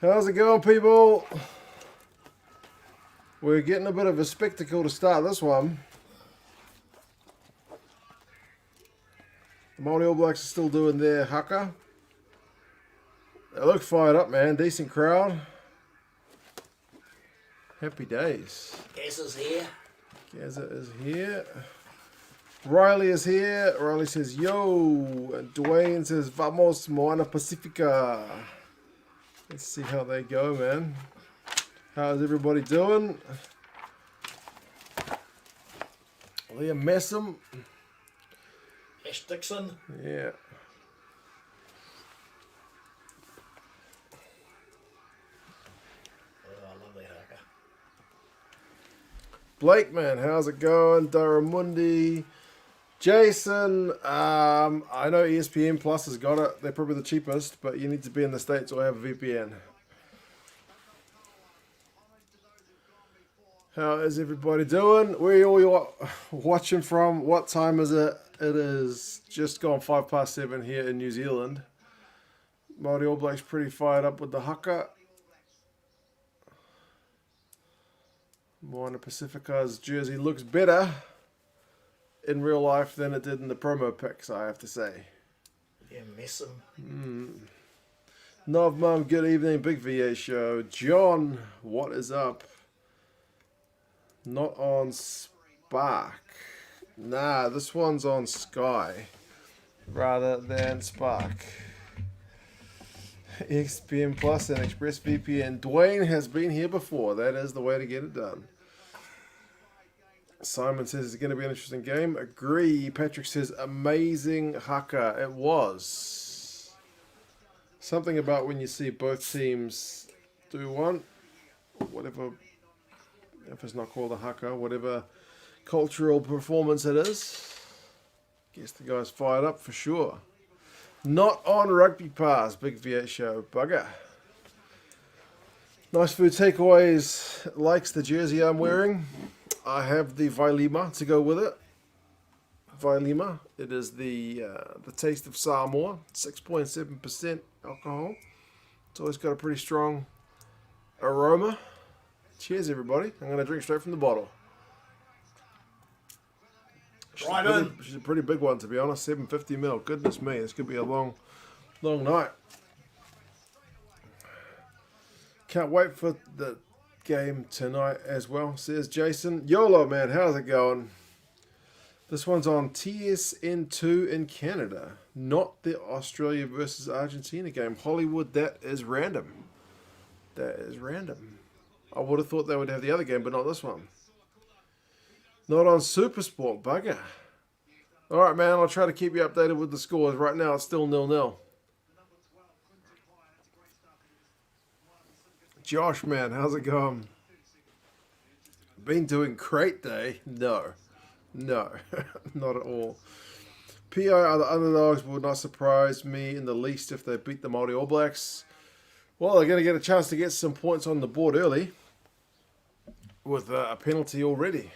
How's it going, people? We're getting a bit of a spectacle to start this one. The Māori All Blacks are still doing their haka. They look fired up, man. Decent crowd. Happy days. Gaz is here. Gaza is here. Riley is here. Riley says, yo. And Dwayne says, vamos, Moana Pasifika. Let's see how they go, man. How's everybody doing? Liam Messam. Ash Dixon. Yeah. Oh, I love that haka. Blake, man, how's it going? Daramundi. Jason, I know ESPN Plus has got it. They're probably the cheapest, but you need to be in the States or have a VPN. How is everybody doing? Where are you all watching from? What time is it? It is just gone 7:05 here in New Zealand. Māori All Blacks pretty fired up with the haka. Moana Pasifika's jersey looks better in real life than it did in the promo pics, I have to say. Yeah, miss him. Nov Mum, good evening, Big VA show. John, what is up? Not on Spark. Nah, this one's on Sky rather than Spark. ESPN Plus and ExpressVPN. Dwayne has been here before. That is the way to get it done. Simon says it's going to be an interesting game. Agree. Patrick says amazing haka. It was. Something about when you see both teams do one, whatever, if it's not called a haka, whatever cultural performance it is. Guess the guy's fired up for sure. Not on Rugby Pass. Big V8 show. Bugger. Nice food takeaways. Likes the jersey I'm wearing. I have the Vailima to go with it. Vailima. It is the taste of Samoa. 6.7% alcohol. It's always got a pretty strong aroma. Cheers, everybody. I'm going to drink straight from the bottle. She's a pretty big one, to be honest. 750ml. Goodness me. This could be a long night. Can't wait for the game tonight as well, says Jason. YOLO, man, how's it going? This one's on TSN2 in Canada, not the Australia versus Argentina game. Hollywood, that is random. That is random. I would have thought they would have the other game, but not this one. Not on Supersport, bugger. All right, man, I'll try to keep you updated with the scores. Right now, it's still 0-0. Josh, man, how's it going? Been doing great day? No, not at all. PI are the underdogs. Would not surprise me in the least if they beat the Māori All Blacks. Well, they're going to get a chance to get some points on the board early with a penalty already.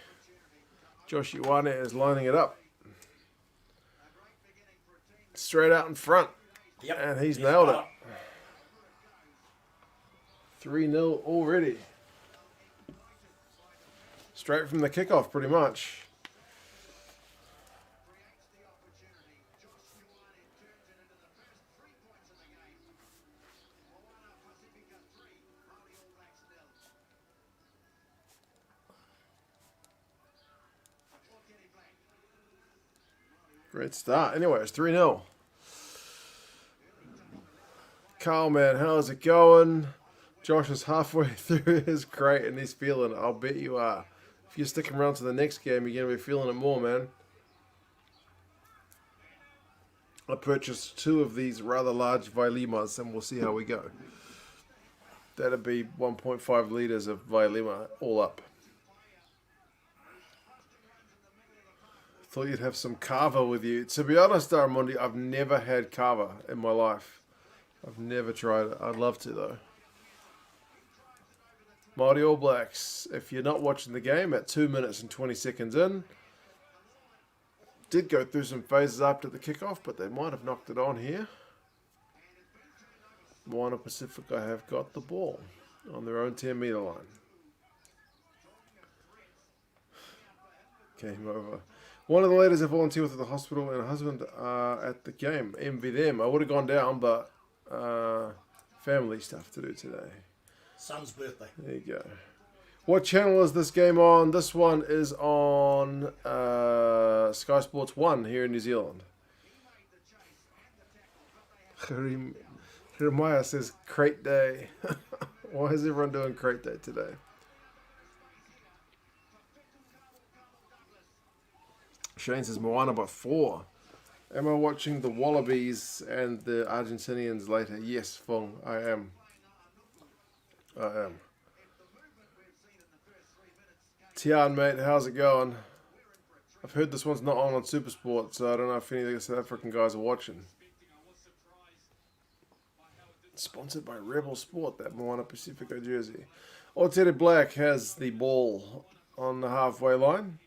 Josh Ioane is lining it up. Straight out in front. Yep. And he's nailed it. 3-0 already. Straight from the kickoff, pretty much. Great start. Anyway, it's 3-0. Carl, man, how's it going? Josh is halfway through his crate and he's feeling it. I'll bet you are. If you're sticking around to the next game, you're going to be feeling it more, man. I purchased 2 of these rather large Vailimas and we'll see how we go. That'd be 1.5 litres of Vailima all up. Thought you'd have some kava with you. To be honest, Daramundi, I've never had kava in my life. I've never tried it. I'd love to, though. Māori All Blacks, if you're not watching the game, at 2 minutes and 20 seconds in, did go through some phases after the kickoff, but they might have knocked it on here. Moana Pasifika have got the ball on their own 10-meter line. Game over. One of the ladies have volunteered with the hospital and her husband at the game. Envy them. I would have gone down, but family stuff to do today. Son's birthday. There you go. What channel is this game on? This one is on Sky Sports 1 here in New Zealand. Jeremiah says crate day. Why is everyone doing crate day today? Shane says Moana by 4. Am I watching the Wallabies and the Argentinians later? Yes, Fong, I am. Tian, mate, how's it going? I've heard this one's not on Supersport, so I don't know if any of the South African guys are watching. Sponsored by Rebel Sport, that Moana Pasifika jersey. Aotere Black has the ball on the halfway line.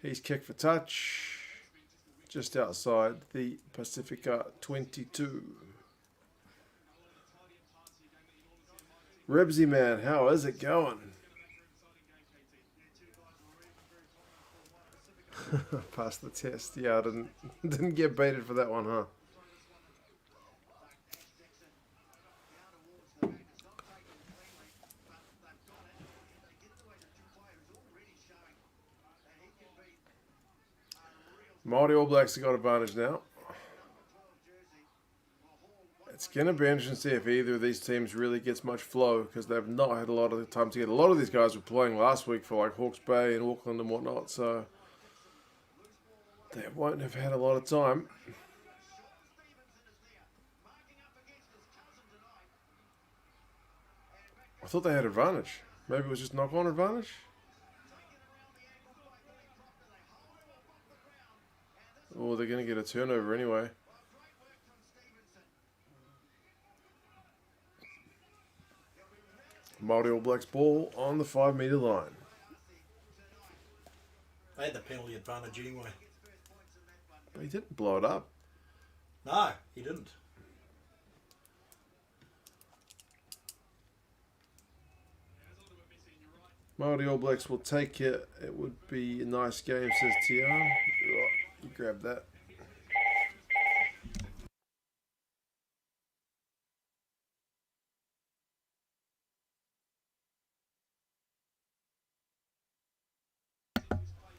He's kicked for touch. Just outside the Pasifika 22. Rebsy man, how is it going? Passed the test. Yeah, I didn't get baited for that one, huh? Māori All Blacks have got advantage now. It's going to be interesting to see if either of these teams really gets much flow because they've not had a lot of the time to get. A lot of these guys were playing last week for like Hawke's Bay and Auckland and whatnot, so they won't have had a lot of time. I thought they had advantage. Maybe it was just knock-on advantage? Oh, they're going to get a turnover anyway. Māori All Blacks ball on the 5-meter line. They had the penalty advantage anyway. But he didn't blow it up. No, he didn't. Māori All Blacks will take it. It would be a nice game, says Tian. You grab that.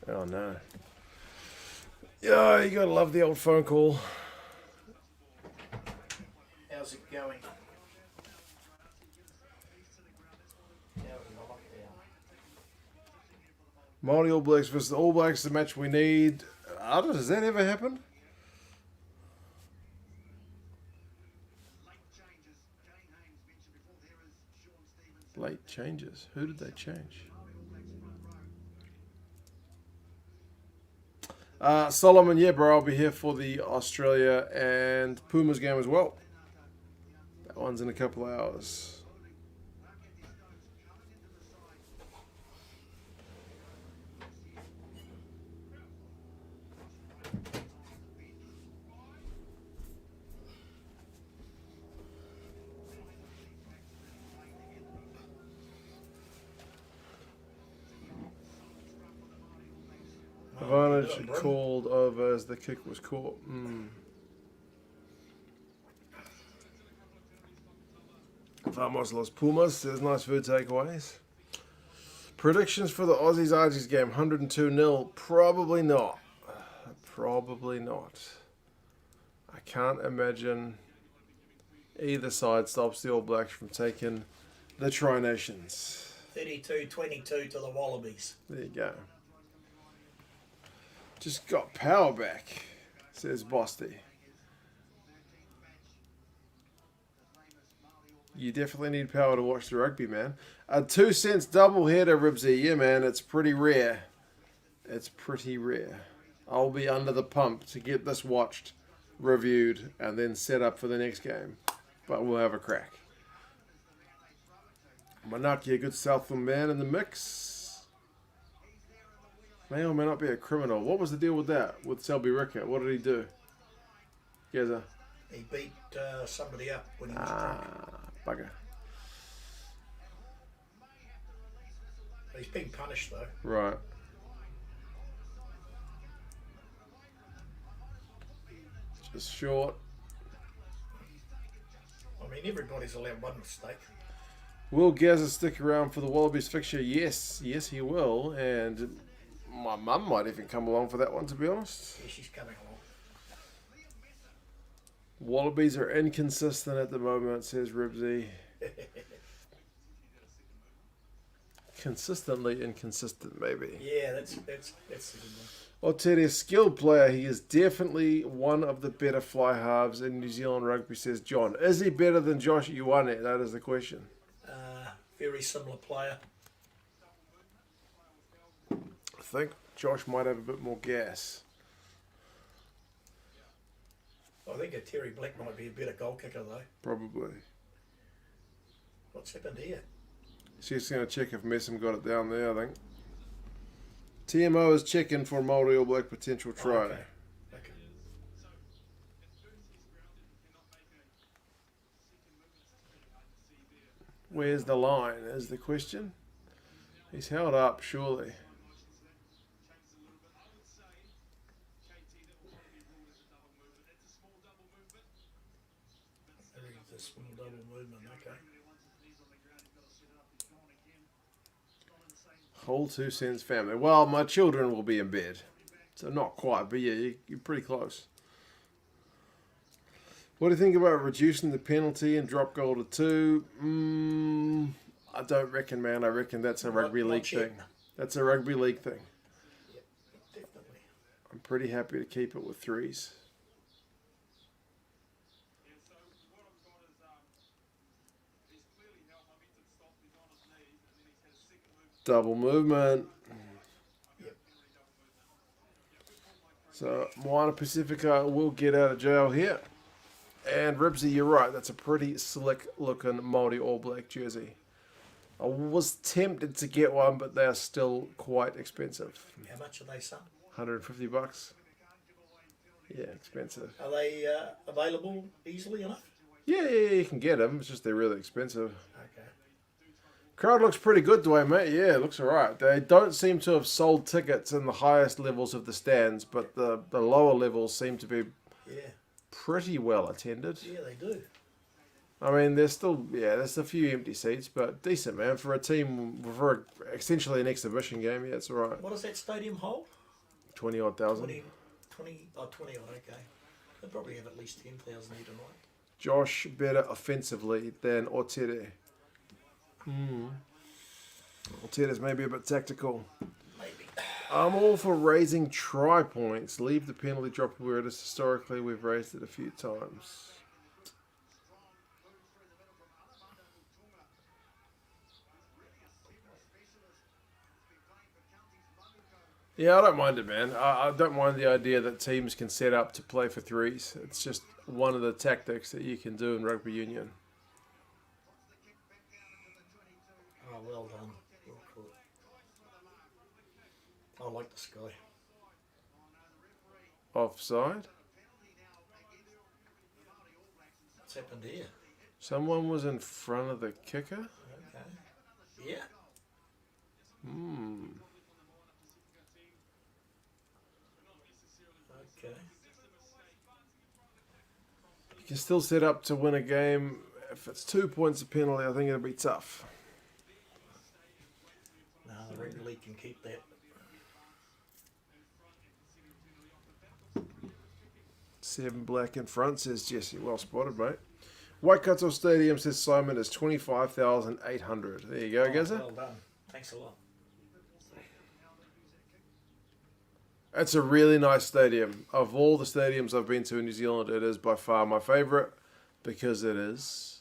Oh no. Yeah, you gotta love the old phone call. How's it going? Māori All Blacks versus the All Blacks, the match we need. I don't know, has that ever happened? Late changes. Who did they change? Solomon, yeah, bro, I'll be here for the Australia and Pumas game as well. That one's in a couple of hours. Advantage called over as the kick was caught. Vamos Los Pumas says nice food takeaways. Predictions for the Aussies-Argies game, 102-0. Probably not. Probably not. I can't imagine either side stops the All Blacks from taking the Tri-Nations. 32-22 to the Wallabies. There you go. Just got power back, says Bosty. You definitely need power to watch the rugby, man. A 2 cents double header, Ribsy. Yeah, man, it's pretty rare. It's pretty rare. I'll be under the pump to get this watched, reviewed, and then set up for the next game. But we'll have a crack. Manaki, a good Southland man in the mix. May or may not be a criminal. What was the deal with that? With Selby Rickett? What did he do? Geza. He beat somebody up when he was drunk. Bugger. He's being punished though. Right. Just short. I mean, everybody's allowed one mistake. Will Gazza stick around for the Wallabies fixture? Yes, he will. And my mum might even come along for that one, to be honest. Yeah, she's coming along. Wallabies are inconsistent at the moment, says Ribsy. Consistently inconsistent, maybe. Yeah, that's a good I'll tell you, a skilled player. He is definitely one of the better fly halves in New Zealand rugby, says John. Is he better than Josh Ioane? That is the question. one. Very similar player. I think Josh might have a bit more gas. I think a Terry Black might be a better goal kicker though. Probably. What's happened here? She's going to check if Messam got it down there, I think. TMO is checking for Maori All Black potential try. Oh, okay. Where's the line, is the question. He's held up, surely. It's a small double movement, okay. Whole 2 cents family. Well, my children will be in bed. So not quite, but yeah, you're pretty close. What do you think about reducing the penalty and drop goal to 2? I don't reckon, man. I reckon that's a rugby league thing. That's a rugby league thing. Yep, definitely. I'm pretty happy to keep it with 3s. Double movement. Yep. So Moana Pasifika will get out of jail here. And Ribsy, you're right. That's a pretty slick looking Māori All Black jersey. I was tempted to get one, but they are still quite expensive. How much are they, son? $150. Yeah, expensive. Are they available easily enough? Yeah, you can get them. It's just they're really expensive. Okay. Crowd looks pretty good, Dwayne, mate. Yeah, it looks alright. They don't seem to have sold tickets in the highest levels of the stands, but the lower levels seem to be Yeah. pretty well attended. Yeah, they do. I mean, there's a few empty seats, but decent, man. For a team, for essentially an exhibition game, yeah, it's alright. What does that stadium hold? 20-odd thousand. 20 odd, okay. They'll probably have at least 10,000 here tonight. Josh better offensively than Otere. Otere's maybe a bit tactical. Maybe. I'm all for raising try points. Leave the penalty drop where it is historically. We've raised it a few times. Yeah, I don't mind it, man. I don't mind the idea that teams can set up to play for 3s. It's just one of the tactics that you can do in rugby union. Oh, well done. Well caught. I like the sky. Offside. What's happened here? Someone was in front of the kicker. Okay. Yeah. Okay. You can still set up to win a game. If it's 2 points a penalty, I think it'll be tough. No, the rugby league can keep that. 7 black in front, says Jesse. Well spotted, mate. Waikato Stadium, says Simon, is 25,800. There you go, Gaza. Well done. Thanks a lot. It's a really nice stadium. Of all the stadiums I've been to in New Zealand, it is by far my favourite because it is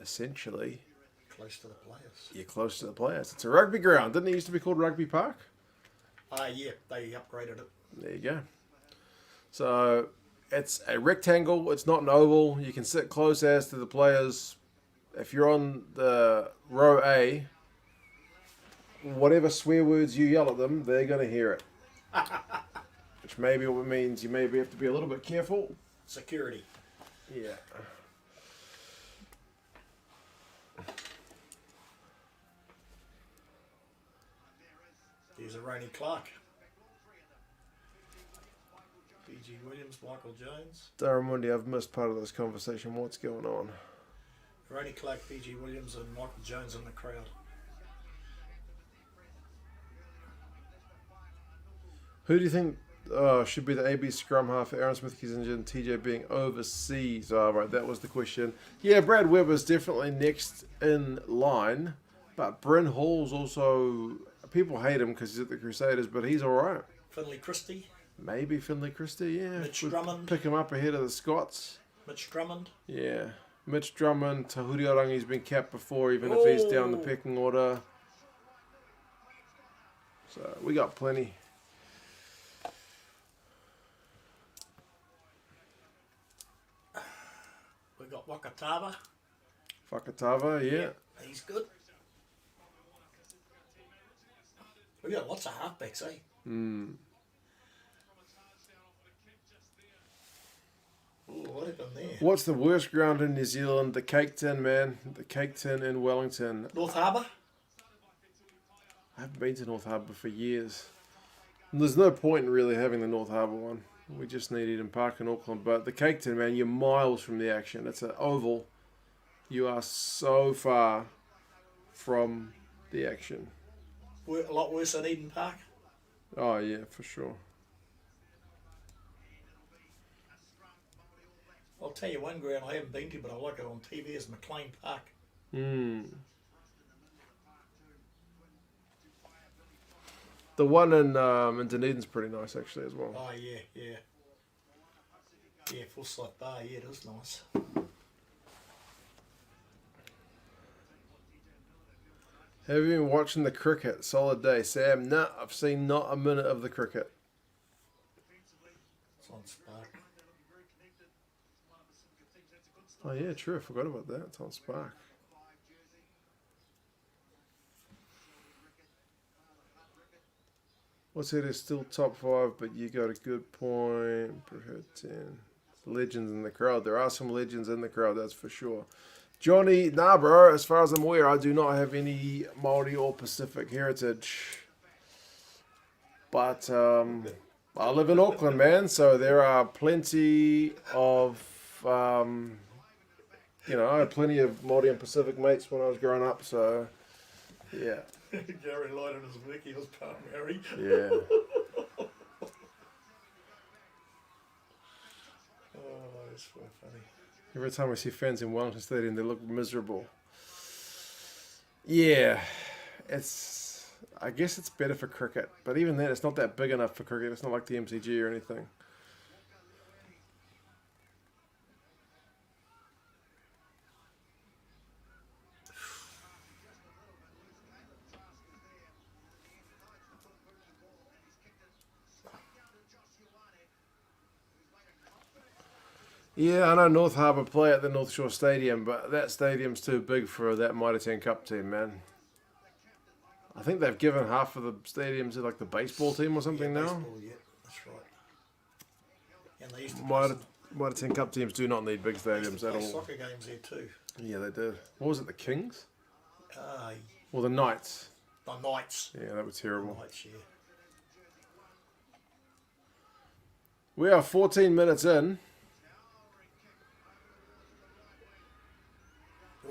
essentially... Close to the players. You're close to the players. It's a rugby ground. Didn't it used to be called Rugby Park? Yeah, they upgraded it. There you go. So it's a rectangle. It's not an oval. You can sit close as to the players. If you're on the row A, whatever swear words you yell at them, they're going to hear it. Which maybe means you maybe have to be a little bit careful. Security. Yeah. There's a Rainey Clark. PG Williams, Michael Jones. Darren Mundy, I've missed part of this conversation. What's going on? Rainey Clark, PG Williams, and Michael Jones in the crowd. Who do you think should be the AB scrum half? Aaron Smith is injured and TJ being overseas. Oh, right, that was the question. Yeah, Brad Weber's definitely next in line, but Bryn Hall's also... People hate him because he's at the Crusaders, but he's all right. Finley Christie. Maybe Finley Christie, yeah. Mitch We'd Drummond. pick him up ahead of the Scots. Mitch Drummond. Yeah. Mitch Drummond, Tahuri Orangi's been capped before, even if he's down the pecking order. So, we got plenty. We got Wakatava. Fakatava, yeah. He's good. We got lots of halfbacks, eh? Mm. Ooh, what happened there? What's the worst ground in New Zealand? The Cake Tin, man. The Cake Tin in Wellington. North Harbour? I haven't been to North Harbour for years. And there's no point in really having the North Harbour one. We just need Eden Park in Auckland. But the Cake Tin, man, you're miles from the action. It's an oval. You are so far from the action. A lot worse than Eden Park. Oh, yeah, for sure. I'll tell you one ground I haven't been to, but I like it on TV, is McLean Park. Mm. The one in Dunedin's pretty nice, actually, as well. Oh, yeah, yeah. Yeah, Forsyth Bar, yeah, it is nice. Have you been watching the cricket? Solid day. Sam, nah, I've seen not a minute of the cricket. It's on Spark. Oh, yeah, true. I forgot about that. It's on Spark. What's it? Is still top 5, but you got a good point. Preferred 10. Legends in the crowd. There are some legends in the crowd, that's for sure. Johnny, nah, bro. As far as I'm aware, I do not have any Maori or Pacific heritage. But I live in Auckland, man, so there are plenty of, I had plenty of Maori and Pacific mates when I was growing up, so, yeah. Gary Lloyd and his Vicky was primary. Yeah. Oh, it's so funny. Every time I see fans in Wellington Stadium, they look miserable. Yeah, I guess it's better for cricket, but even then, it's not that big enough for cricket. It's not like the MCG or anything. Yeah, I know North Harbour play at the North Shore Stadium, but that stadium's too big for that Mitre 10 Cup team, man. I think they've given half of the stadium to like the baseball team or something now. Baseball, yeah, that's right. And they used to Mitre 10 Cup teams do not need big stadiums at all. soccer games there too. Yeah, they did. What was it, the Kings? Uh, Or the Knights? the Knights. Yeah, that was terrible. Knights, yeah. We are 14 minutes in.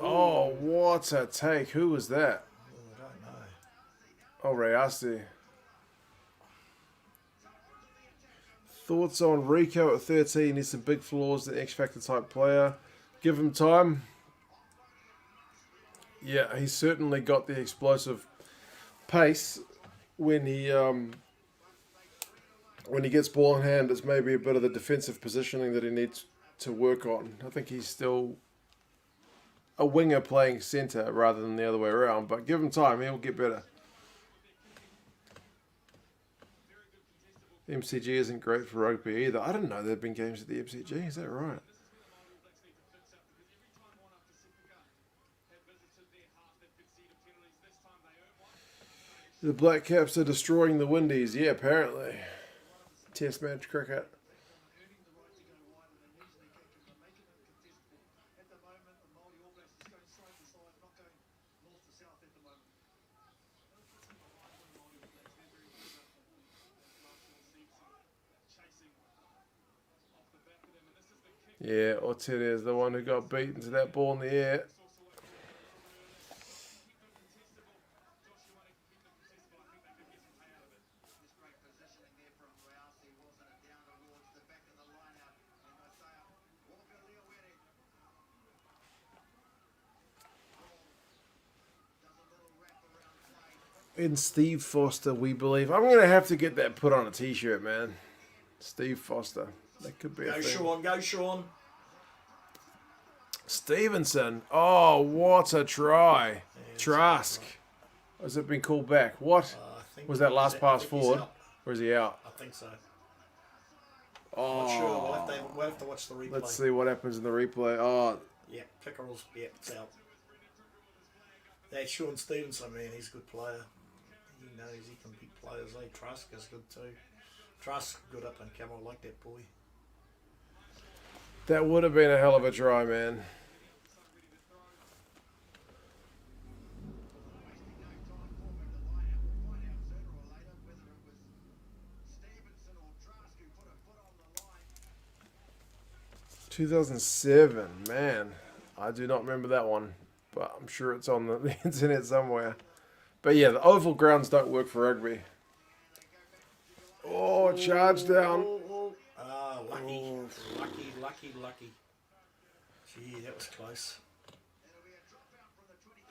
Oh, what a take. Who was that? Oh, I don't know. Oh, Rayasti. Thoughts on Rico at 13? He's some big flaws, the X Factor type player. Give him time. Yeah, he's certainly got the explosive pace when he gets ball in hand. It's maybe a bit of the defensive positioning that he needs to work on. I think he's still a winger playing centre rather than the other way around, but give him time, he'll get better. The MCG isn't great for rugby either. I didn't know there'd been games at the MCG, is that right? The Black Caps are destroying the Windies, yeah, apparently. Test match cricket. Yeah, Otiri is the one who got beaten to that ball in the air. In Steve Foster, we believe. I'm going to have to get that put on a t-shirt, man. Steve Foster. That could be a Go thing. Sean, go Sean. Stevenson. Oh, what a try. Yeah, Trask. Has it been called back? What? I think Was that last pass I think forward? he's out. Or is he out? I think so. Oh. Not sure. We'll have to watch the replay. Let's see what happens in the replay. Oh, Yeah, Pickerel's, yeah, it's out. That Sean Stevenson, man, he's a good player. He knows he can beat players. Trask is good too. Trask good up on camera. I like that boy. that would have been a hell of a try, man. "2007, man. I do not remember that one, but I'm sure it's on the internet somewhere. But yeah, the oval grounds don't work for rugby. Oh, charge down. Ah, lucky. Gee, that was close.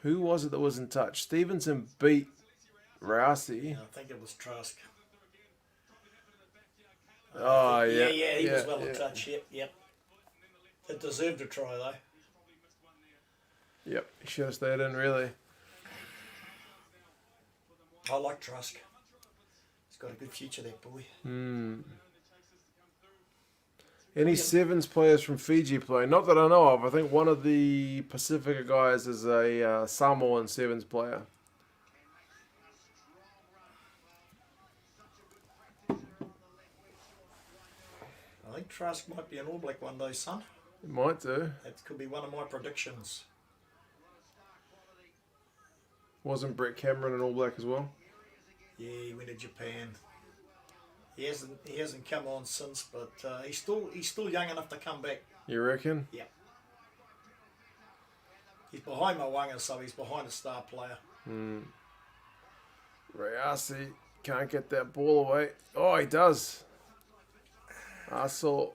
Who was it that was in touch? Stevenson beat Rousey. I think it was Trask. Oh, yeah. Yeah, he was well in touch. Yep. It deserved a try, though. Yep, he should have stayed in, really. I like Trask. He's got a good future, that boy. Any Sevens players from Fiji play? Not that I know of. I think one of the Pasifika guys is a Samoan Sevens player. I think Trask might be an All Black one day, son. It might do. That could be one of my predictions. Wasn't Brett Cameron an All Black as well? Yeah, he went to Japan. He hasn't come on since, but he's still young enough to come back. You reckon? Yeah. He's behind Moana, so he's behind a star player. Rayasi can't get that ball away. Oh, he does. I saw.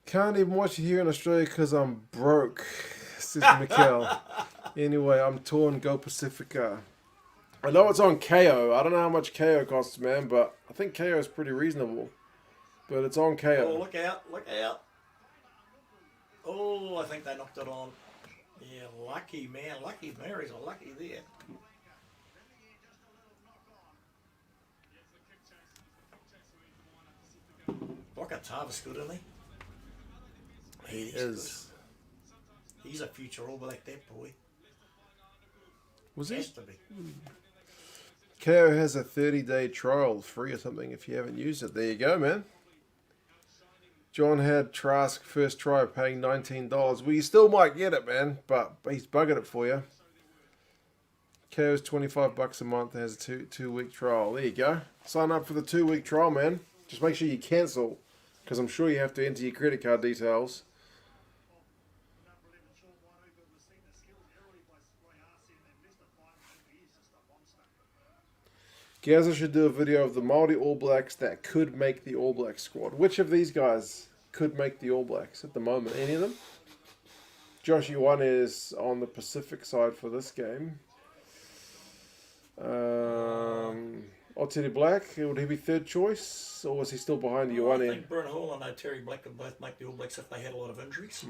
Can't even watch it here in Australia because I'm broke, says Mikkel. Anyway, I'm torn. Go Pacifica. I know it's on KO. I don't know how much KO costs, man, but I think KO is pretty reasonable. But it's on KO. Oh, look out. Oh, I think they knocked it on. Yeah, lucky, man. Lucky Marys are lucky there. Wakatawa's good, isn't he? He He's is. good. He's a future All Black, that boy. Was he? Has to be. KO has a 30-day trial free or something if you haven't used it. There you go, man. John had Trask first try paying $19. Well, you still might get it, man, but he's bugging it for you. KO's $25 a month and has a two-week trial. There you go. Sign up for the 2-week trial, man. Just make sure you cancel, because I'm sure you have to enter your credit card details. Gaza should do a video of the Māori All Blacks that could make the All Blacks squad. Which of these guys could make the All Blacks at the moment? Any of them? Josh Iwan is on the Pacific side for this game. Otiri Black, would he be third choice? Or was he still behind I Ioane? think Bryn Hall and Terry Black could both make the All Blacks if they had a lot of injuries.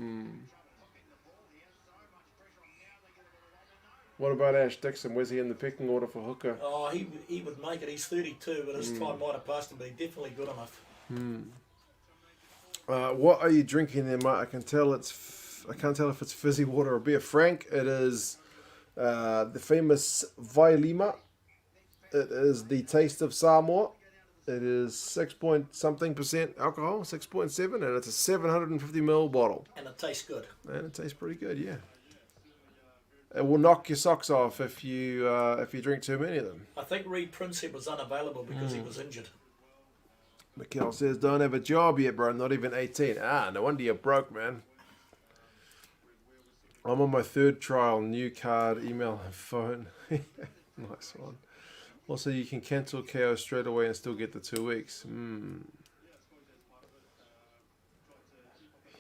What about Ash Dixon? Where's he in the pecking order for hooker? Oh, he would make it. He's 32, but his time might have passed him, but he's definitely good enough. What are you drinking there, mate? I can't tell if it's fizzy water or beer. Frank, it is the famous Vailima. It is the taste of Samoa. It is 6-point-something% alcohol, 6.7, and it's a 750ml bottle. And it tastes good. And it tastes pretty good, yeah. It will knock your socks off if you drink too many of them. I think Reed Prinsep was unavailable because he was injured. Mikhail says, don't have a job yet, bro. Not even 18. No wonder you're broke, man. I'm on my third trial. New card, email, and phone. Nice one. Also, you can cancel KO straight away and still get the 2 weeks.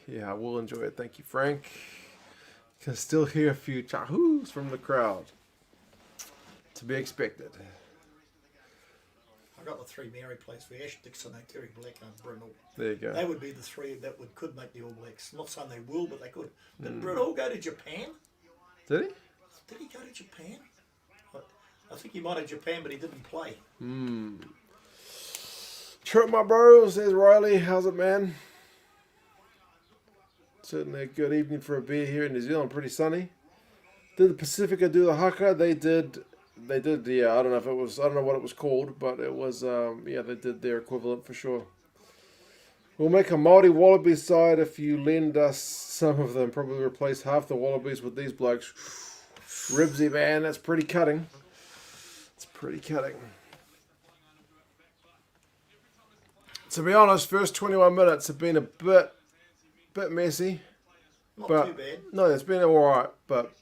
Yeah, I will enjoy it. Thank you, Frank. Can still hear a few chahoos from the crowd. To be expected. I got the 3 Maori players for Ash Dixon, Terry Black, and Brynall. There you go. They would be the 3 that could make the All Blacks. Not saying they will, but they could. Did Brynall go to Japan? Did he? Did he go to Japan? I think he might have Japan, but he didn't play. Trip, my bro, says Riley. How's it, man? Certainly a good evening for a beer here in New Zealand. Pretty sunny. Did the Pasifika do the haka? They did. Yeah, I don't know what it was called, but it was, yeah, they did their equivalent for sure. We'll make a Māori Wallaby side if you lend us some of them. Probably replace half the Wallabies with these blokes. Ribsy, man, that's pretty cutting. It's pretty cutting. To be honest, first 21 minutes have been a bit messy. Not but too bad. No, it's been alright, but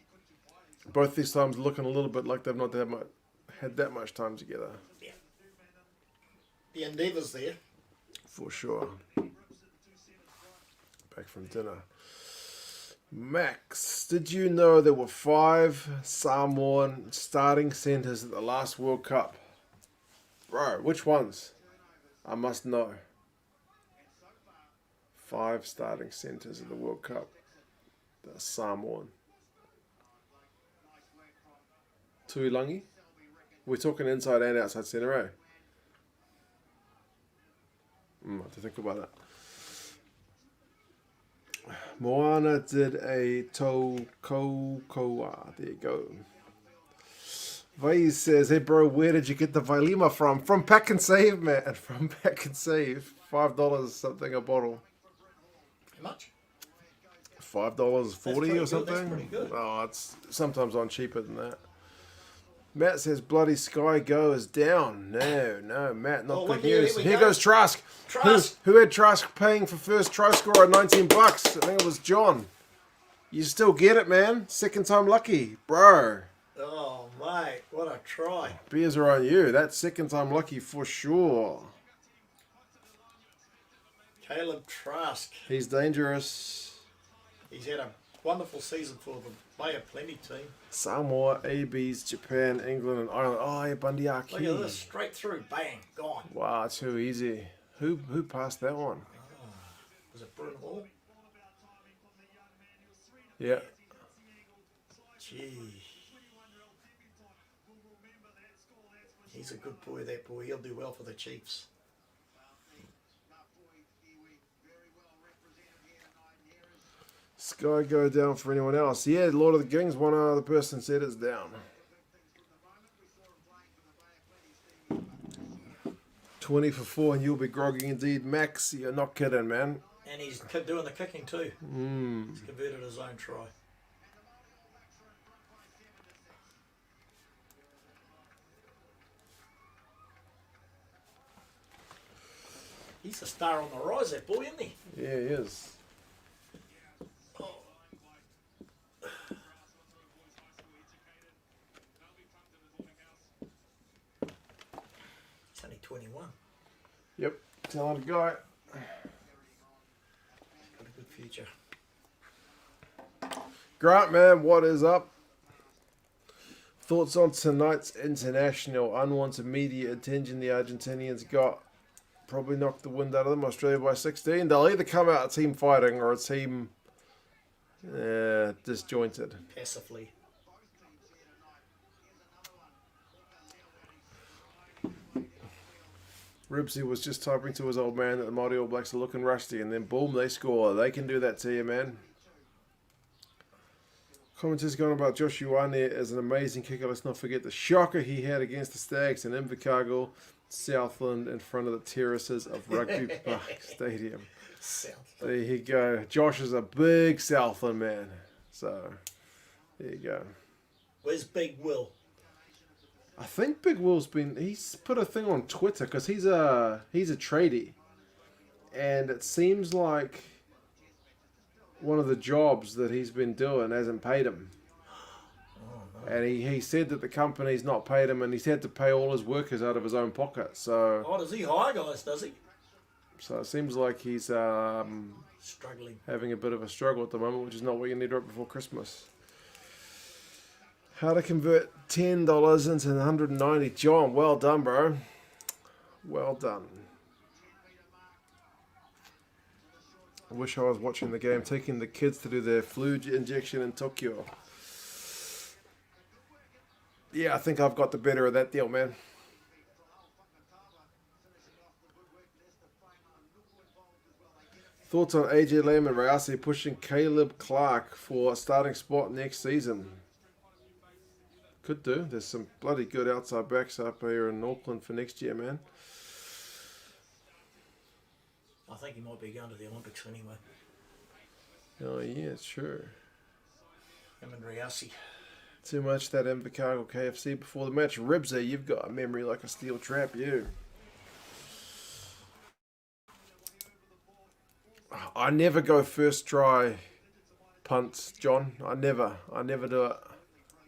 both these times looking a little bit like they've not had that much time together. Yeah. The endeavour's there. For sure. Back from dinner. Max, did you know there were 5 Samoan starting centres at the last World Cup? Bro, which ones? I must know. 5 starting centres at the World Cup. That's Samoan. Tuilangi? We're talking inside and outside centre, eh? I have to think about that. Moana did a Tokokoa. There you go. Vai says, hey bro, where did you get the Vailima from? From Pack and Save, man. From Pack and Save. $5 something a bottle. How much? $5.40 or something. That's pretty good. Oh, it's sometimes on cheaper than that. Matt says bloody Sky Go is down. No, Matt, not good news. Here goes Trask. Who had Trask paying for first try scorer at $19? I think it was John. You still get it, man. Second time lucky, bro. Oh, mate, what a try. Beers are on you. That's second time lucky for sure. Caleb Trask. He's dangerous. He's had a wonderful season for the Bay of Plenty team. Samoa, ABs, Japan, England, and Ireland. Oh, yeah, Bundyaki. Look at this, straight through, bang, gone. Wow, too easy. Who passed that one? Was it Bryn Hall? Yeah. Gee. He's a good boy, that boy. He'll do well for the Chiefs. Sky Go down for anyone else? Yeah, Lord of the Kings, one other person said it's down. 20 for 4 and you'll be groggy indeed. Max, you're not kidding, man. And he's doing the kicking too. He's converted his own try. He's a star on the rise, that boy, isn't he? Yeah, he is. He's only 21. Yep, talented guy. Got a good future. Grant, man, what is up? Thoughts on tonight's international unwanted media attention the Argentinians got? Probably knocked the wind out of them. Australia by 16. They'll either come out a team fighting or a team disjointed. Passively. Ribsy was just typing to his old man that the Māori All Blacks are looking rusty, and then boom, they score. They can do that to you, man. Commentators going about Josh Ioane as an amazing kicker. Let's not forget the shocker he had against the Stags in Invercargill, Southland, in front of the terraces of Rugby Park Stadium. Southland. There you go. Josh is a big Southland man. So, there you go. Where's Big Will? I think Big Will's he's put a thing on Twitter because he's a tradie. and it seems like one of the jobs that he's been doing hasn't paid him. And he said that the company's not paid him, and he's had to pay all his workers out of his own pocket. So, does he hire guys, does he? So it seems like he's struggling, having a bit of a struggle at the moment, which is not what you need right before Christmas. How to convert $10 into 190. John, well done, bro. Well done. I wish I was watching the game, taking the kids to do their flu injection in Tokyo. Yeah, I think I've got the better of that deal, man. Thoughts on AJ Lamb and Rayase pushing Caleb Clark for a starting spot next season? Could do. There's some bloody good outside backs up here in Auckland for next year, man. I think he might be going to the Olympics anyway. Oh, yeah, sure. Him and Riasi. Too much that Invercargill KFC before the match. Ribsy, you've got a memory like a steel trap, you. I never go first try punts, John. I never do it.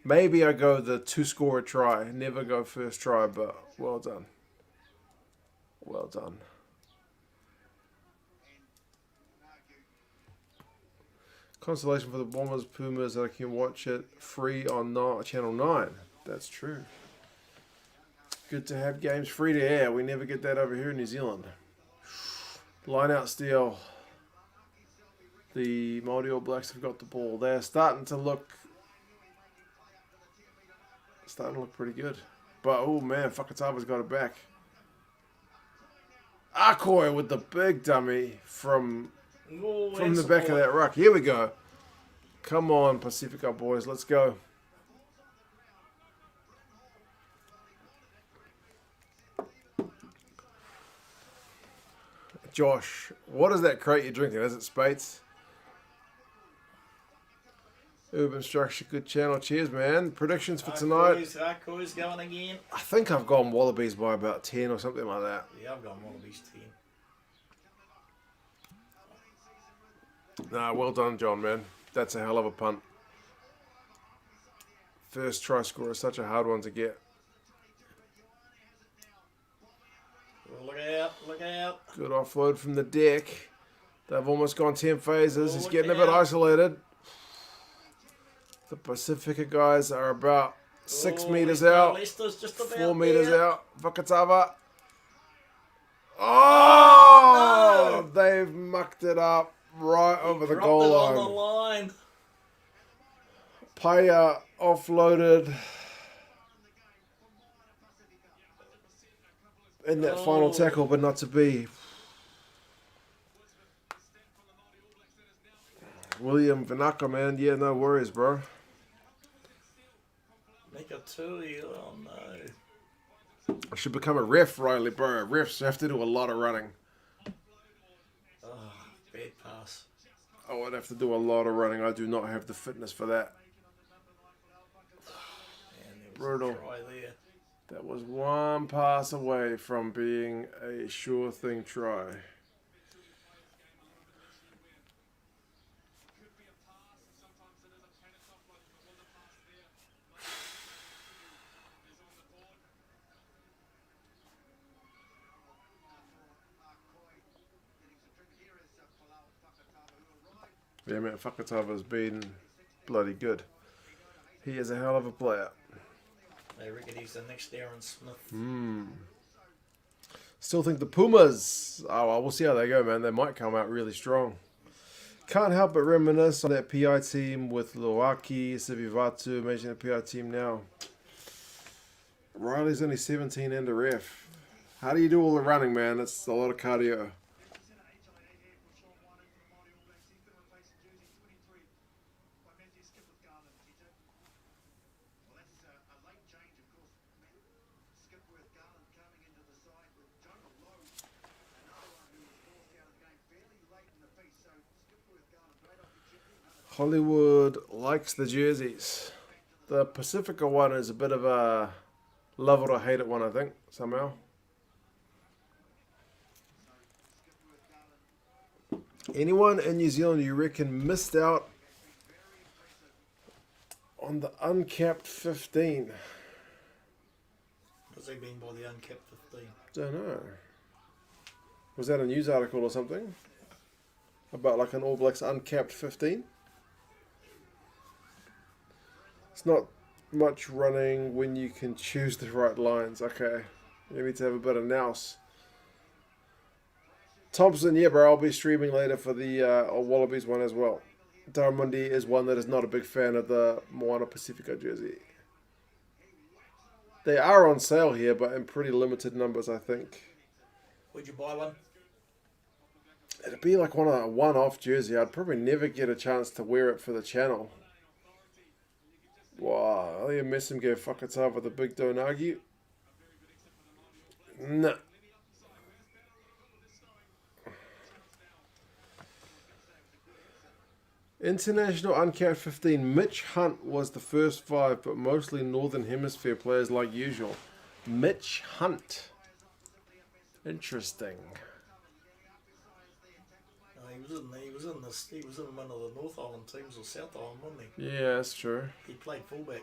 Maybe I go the 2-scorer try. Never go first try, but well done. Well done. Consolation for the Bombers, Pumas, that I can watch it free on Channel 9. That's true. Good to have games free to air. We never get that over here in New Zealand. Line out steal. The Māori All Blacks have got the ball. They're starting to look pretty good. But, oh man, Whakatawa's got it back. Akoi with the big dummy from the back of that ruck. Here we go. Come on, Pasifika boys. Let's go. Josh, what is that crate you're drinking? Is it Spates? Urban Structure, good channel. Cheers, man. Predictions for tonight. Akkoi's going again. I think I've gone Wallabies by about 10 or something like that. Yeah, I've gone Wallabies 10. Nah, well done, John, man. That's a hell of a punt. First try score is such a hard one to get. Look out, look out. Good offload from the deck. They've almost gone 10 phases. He's getting a bit out. isolated. The Pasifika guys are about 6 meters out. Leicester's just about 4 meters there. out. Whakatawa. Oh! No! They've mucked it up right over the Dropped goal it line. on the line. Paya offloaded. In that final tackle, but not to be. William Vanaka, man. Yeah, no worries, bro. Make a two, oh no. I should become a ref, Riley, bro. Refs have to do a lot of running. Oh, bad pass. I would have to do a lot of running. I do not have the fitness for that. Man, there was Brutal. a try there. That was one pass away from being a sure thing try. Yeah, man, Whakatawa's been bloody good. He is a hell of a player. They reckon he's the next Aaron Smith. Still think the Pumas, oh, well, we'll see how they go, man. They might come out really strong. Can't help but reminisce on that PI team with Loaki, Sivivatu. Imagine the PI team now. Riley's only 17 and a ref. How do you do all the running, man? That's a lot of cardio. Hollywood likes the jerseys. The Pacifica one is a bit of a love it or hate it one, I think, somehow. Anyone in New Zealand you reckon missed out on the uncapped 15? What's he mean by the uncapped 15? Don't know. Was that a news article or something? About like an All Blacks uncapped 15? It's not much running when you can choose the right lines. Okay. You need to have a bit of nous. Thompson, yeah, bro. I'll be streaming later for the Wallabies one as well. Daramundi is one that is not a big fan of the Moana Pasifika jersey. They are on sale here, but in pretty limited numbers, I think. Would you buy one? It'd be like a one-off jersey. I'd probably never get a chance to wear it for the channel. Wow, I'll miss him go fuck it up with a big Donagi. Nah. International uncapped 15. Mitch Hunt was the first 5, but mostly Northern Hemisphere players like usual. Mitch Hunt. Interesting. He was in one of the North Island teams or South Island, wasn't he? Yeah, that's true. He played fullback.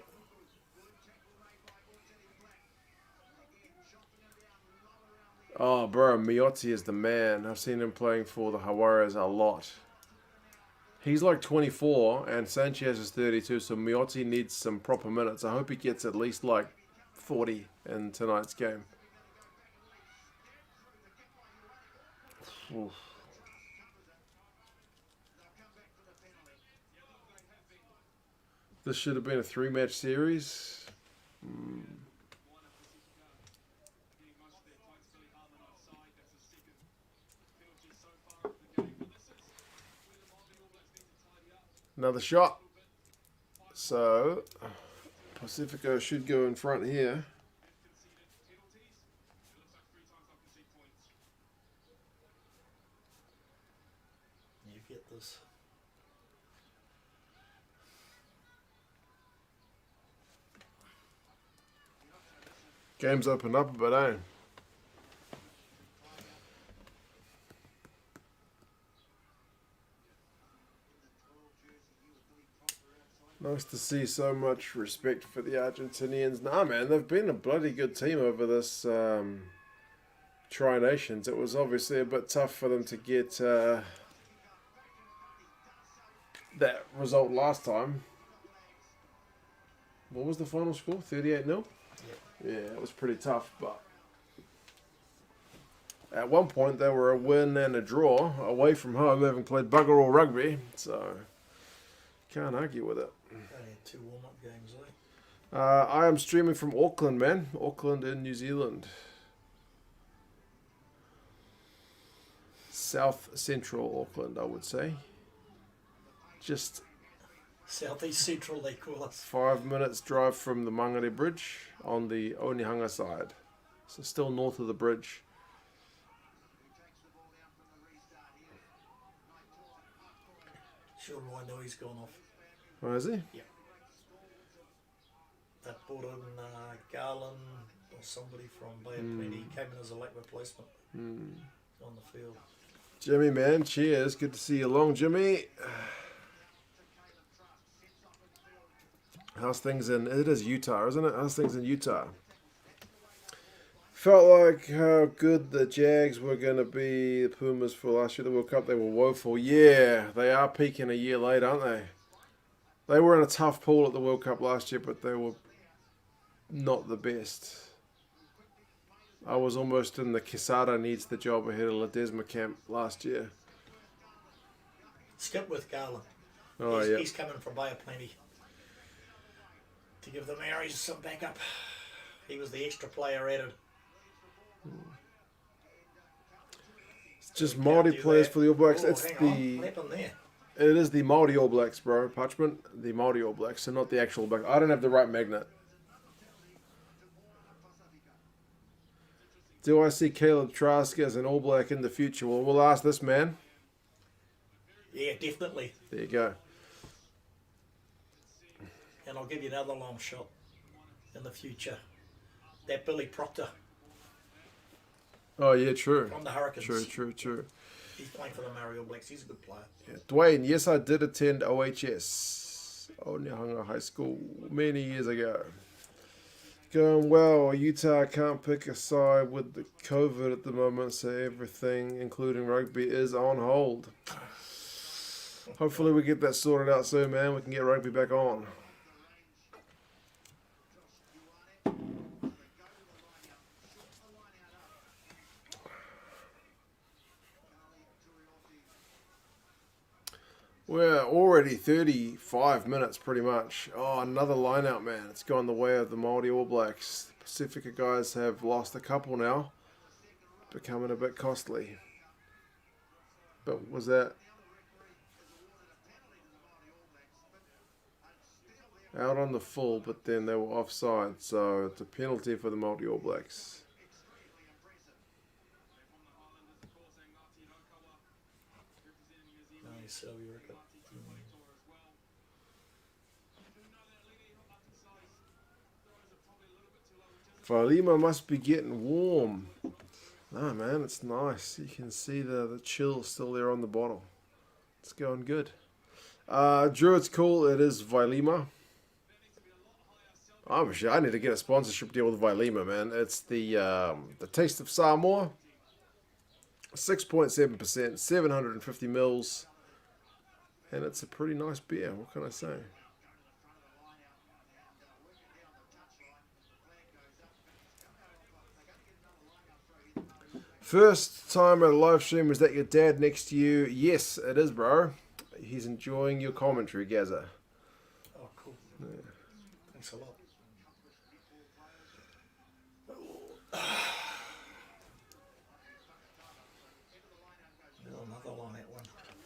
Oh, bro, Miotti is the man. I've seen him playing for the Hawaras a lot. He's like 24 and Sanchez is 32, so Miotti needs some proper minutes. I hope he gets at least like 40 in tonight's game. Oof. This should have been a 3-match series. Another shot. So, Pacifico should go in front here. You get this. Game's opened up a bit, eh? Nice to see so much respect for the Argentinians. Nah, man, they've been a bloody good team over this Tri-Nations. It was obviously a bit tough for them to get that result last time. What was the final score? 38-0? Yeah, it was pretty tough, but at one point they were a win and a draw away from home, having played bugger all rugby, so can't argue with it. Only 2 warm-up games, eh? I am streaming from Auckland, man. Auckland in New Zealand. South Central Auckland, I would say. Just Southeast Central, they call us. 5 minutes drive from the Mangere Bridge on the Onehunga side. So still north of the bridge. Sure, I know he's gone off. Oh, is he? Yeah. They brought in Garland or somebody from Bay of Plenty. He came in as a late replacement on the field. Jimmy, man, cheers. Good to see you along, Jimmy. How's things in... It is Utah, isn't it? How's things in Utah? Felt like how good the Jags were going to be, the Pumas, for last year, the World Cup. They were woeful. Yeah, they are peaking a year late, aren't they? They were in a tough pool at the World Cup last year, but they were not the best. I was almost in the Quesada needs the job ahead of Ledesma camp last year. Skip with Garland. Oh, He's coming from Bay of Plenty to give the Maoris some backup. He was the extra player added. It's just Māori players for the All Blacks. Oh, It's hang the... on. What happened there? It is the Maori All Blacks, bro. Parchment, the Maori All Blacks, so not the actual All Blacks. I don't have the right magnet. Do I see Caleb Trask as an All Black in the future? Well, we'll ask this man. Yeah, definitely. There you go. And I'll give you another long shot in the future. That Billy Proctor Oh, yeah, true. from the Hurricanes. True. He's playing for the Maori All Blacks. He's a good player. Yeah. Dwayne, yes, I did attend OHS, Onehunga High School, many years ago. Going well. Utah can't pick a side with the COVID at the moment, so everything, including rugby, is on hold. Hopefully we get that sorted out soon, man. We can get rugby back on. We're already 35 minutes pretty much. Oh, another line out, man. It's gone the way of the Māori All Blacks. The Pasifika guys have lost a couple now. Becoming a bit costly. But was that out on the full, but then they were offside, so it's a penalty for the Māori All Blacks. Nice, Sylvia Rickett. Vailima must be getting warm. No, man, it's nice. You can see the chill still there on the bottle. It's going good. Drew, it's cool. It is Vailima. I need to get a sponsorship deal with Vailima, man. It's the Taste of Samoa. 6.7%, 750 mils. And it's a pretty nice beer. What can I say? First time at a live stream, is that your dad next to you? Yes, it is, bro. He's enjoying your commentary, Gaza. Oh, cool. Yeah. Thanks a lot. Another line at one.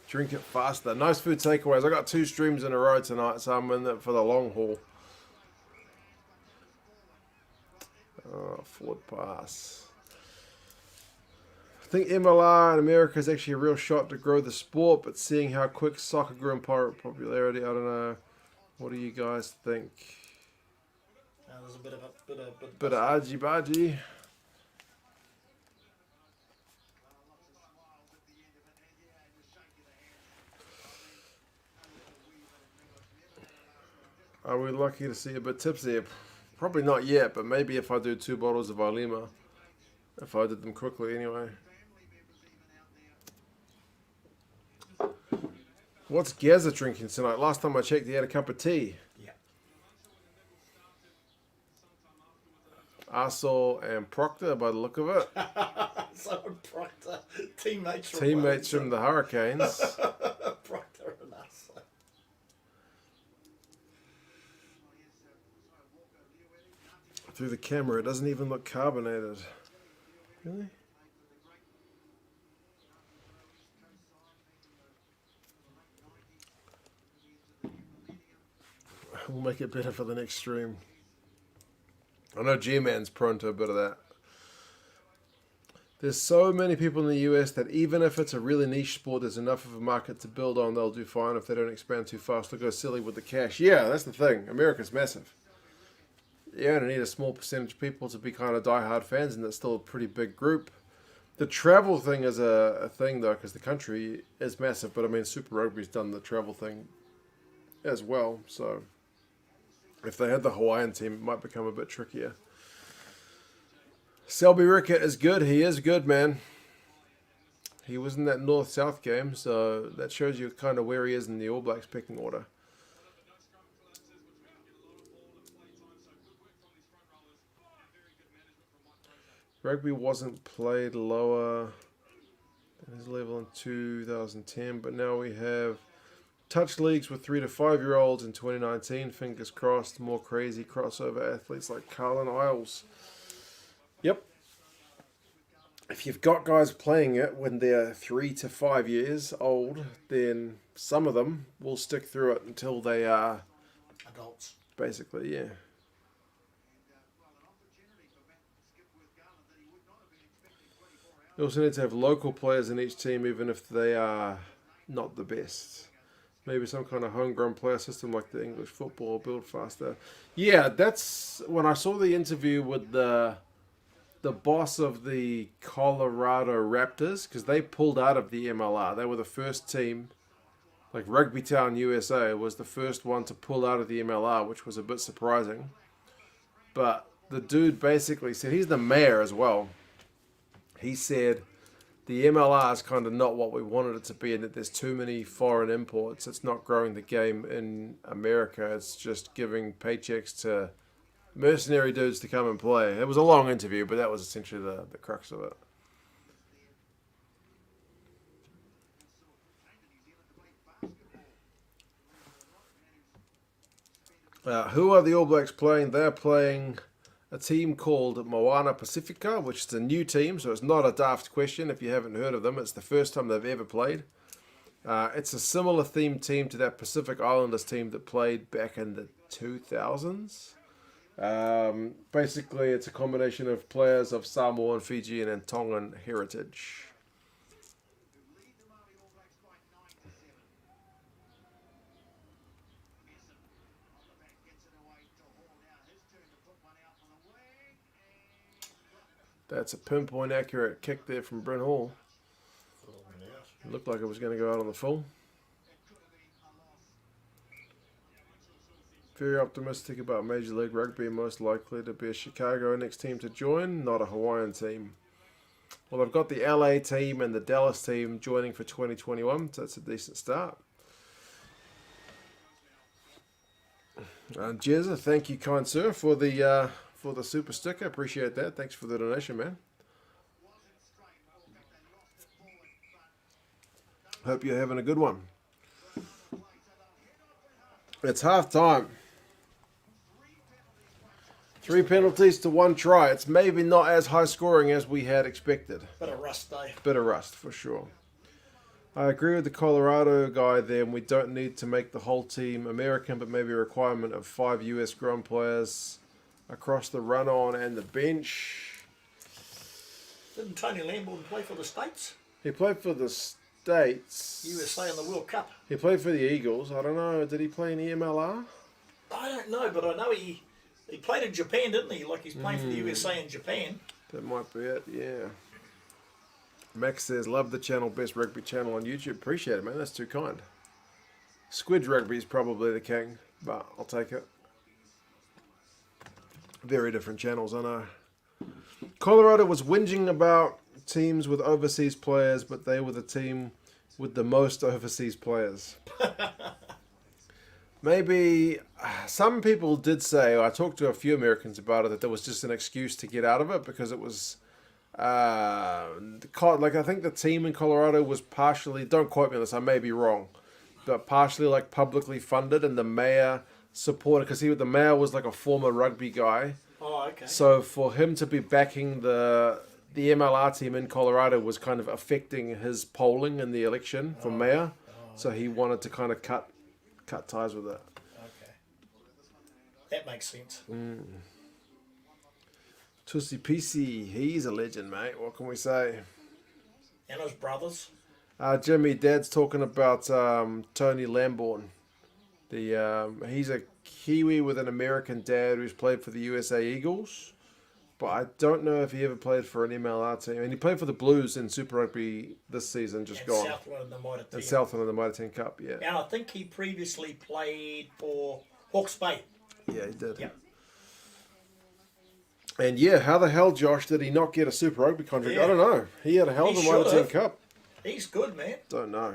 Drink it faster. Nice food takeaways. I got 2 streams in a row tonight, so I'm in it for the long haul. Oh, forward pass. I think MLR in America is actually a real shot to grow the sport, but seeing how quick soccer grew in popularity, I don't know. What do you guys think? There's a bit of Bit of argy-bargy. Are we lucky to see a bit tipsy? Probably not yet, but maybe if I do 2 bottles of Vailima. If I did them quickly anyway. What's Gaza drinking tonight? Last time I checked, he had a cup of tea. Yeah. Arsol and Proctor, by the look of it. So Proctor, teammates From the Hurricanes. Proctor and us. Through the camera, it doesn't even look carbonated. Really? We'll make it better for the next stream. I know G-Man's prone to a bit of that. There's so many people in the US that even if it's a really niche sport, there's enough of a market to build on. They'll do fine if they don't expand too fast. They'll go silly with the cash. Yeah, that's the thing. America's massive. You only need a small percentage of people to be kind of diehard fans, and that's still a pretty big group. The travel thing is a thing, though, because the country is massive. But, I mean, Super Rugby's done the travel thing as well. So, if they had the Hawaiian team, it might become a bit trickier. Selby Rickett is good. He is good, man. He was in that North-South game, so that shows you kind of where he is in the All Blacks pecking order. Rugby wasn't played lower than his level in 2010, but now we have touch leagues with 3 to 5 year olds in 2019. Fingers crossed, more crazy crossover athletes like Carlin Isles. Yep. If you've got guys playing it when they're 3 to 5 years old, then some of them will stick through it until they are adults. Basically, yeah. You also need to have local players in each team, even if they are not the best. Maybe some kind of homegrown player system like the English football, build faster. Yeah, that's when I saw the interview with the the boss of the Colorado Raptors, because they pulled out of the MLR. They were the first team, like Rugby Town USA was the first one to pull out of the MLR, which was a bit surprising. But the dude basically said, he's the mayor as well. He said the MLR is kind of not what we wanted it to be, and that there's too many foreign imports. It's not growing the game in America. It's just giving paychecks to mercenary dudes to come and play. It was a long interview, but that was essentially the crux of it. Who are the All Blacks playing? They're playing a team called Moana Pasifika, which is a new team, so it's not a daft question if you haven't heard of them. It's the first time they've ever played. It's a similar themed team to that Pacific Islanders team that played back in the 2000s. Basically, it's a combination of players of Samoan, Fijian, and Tongan heritage. That's a pinpoint accurate kick there from Brent Hall. It looked like it was going to go out on the full. Very optimistic about Major League Rugby, most likely to be a Chicago next team to join, not a Hawaiian team. Well, I've got the LA team and the Dallas team joining for 2021, so that's a decent start. Jezza, thank you, kind sir, for the super sticker. Appreciate that. Thanks for the donation, man. Hope you're having a good one. It's half time. 3 penalties to 1 try. It's maybe not as high scoring as we had expected. Bit of rust, though. Bit of rust, for sure. I agree with the Colorado guy there, and we don't need to make the whole team American, but maybe a requirement of 5 US grown players across the run-on and the bench. Didn't Tony Lamborn play for the States? He played for the States. USA in the World Cup. He played for the Eagles. I don't know. Did he play in the MLR? I don't know, but I know he played in Japan, didn't he? Like he's playing for the USA in Japan. That might be it, yeah. Max says, love the channel, best rugby channel on YouTube. Appreciate it, man. That's too kind. Squidge Rugby is probably the king, but I'll take it. Very different channels, I know. Colorado was whinging about teams with overseas players, but they were the team with the most overseas players. Maybe some people did say, I talked to a few Americans about it, that there was just an excuse to get out of it because it was, like I think the team in Colorado was partially, don't quote me on this, I may be wrong, but partially like publicly funded, and the mayor supported, because the mayor was like a former rugby guy. Oh, okay. So for him to be backing the MLR team in Colorado was kind of affecting his polling in the election for mayor. So he wanted to kind of cut ties with it. Okay. That makes sense. Tusi PC, he's a legend, mate. What can we say? And his brothers. Jimmy, Dad's talking about Tony Lamborn. He's a Kiwi with an American dad who's played for the USA Eagles. But I don't know if he ever played for an MLR team. And he played for the Blues in Super Rugby this season, just gone. Southland in the Mitre 10. And Southland in the Mitre 10 Cup, yeah. And I think he previously played for Hawke's Bay. Yeah, he did. Yep. And yeah, how the hell, Josh, did he not get a Super Rugby contract? I don't know. He had a hell of a Mitre 10 Cup. He's good, man. Don't know.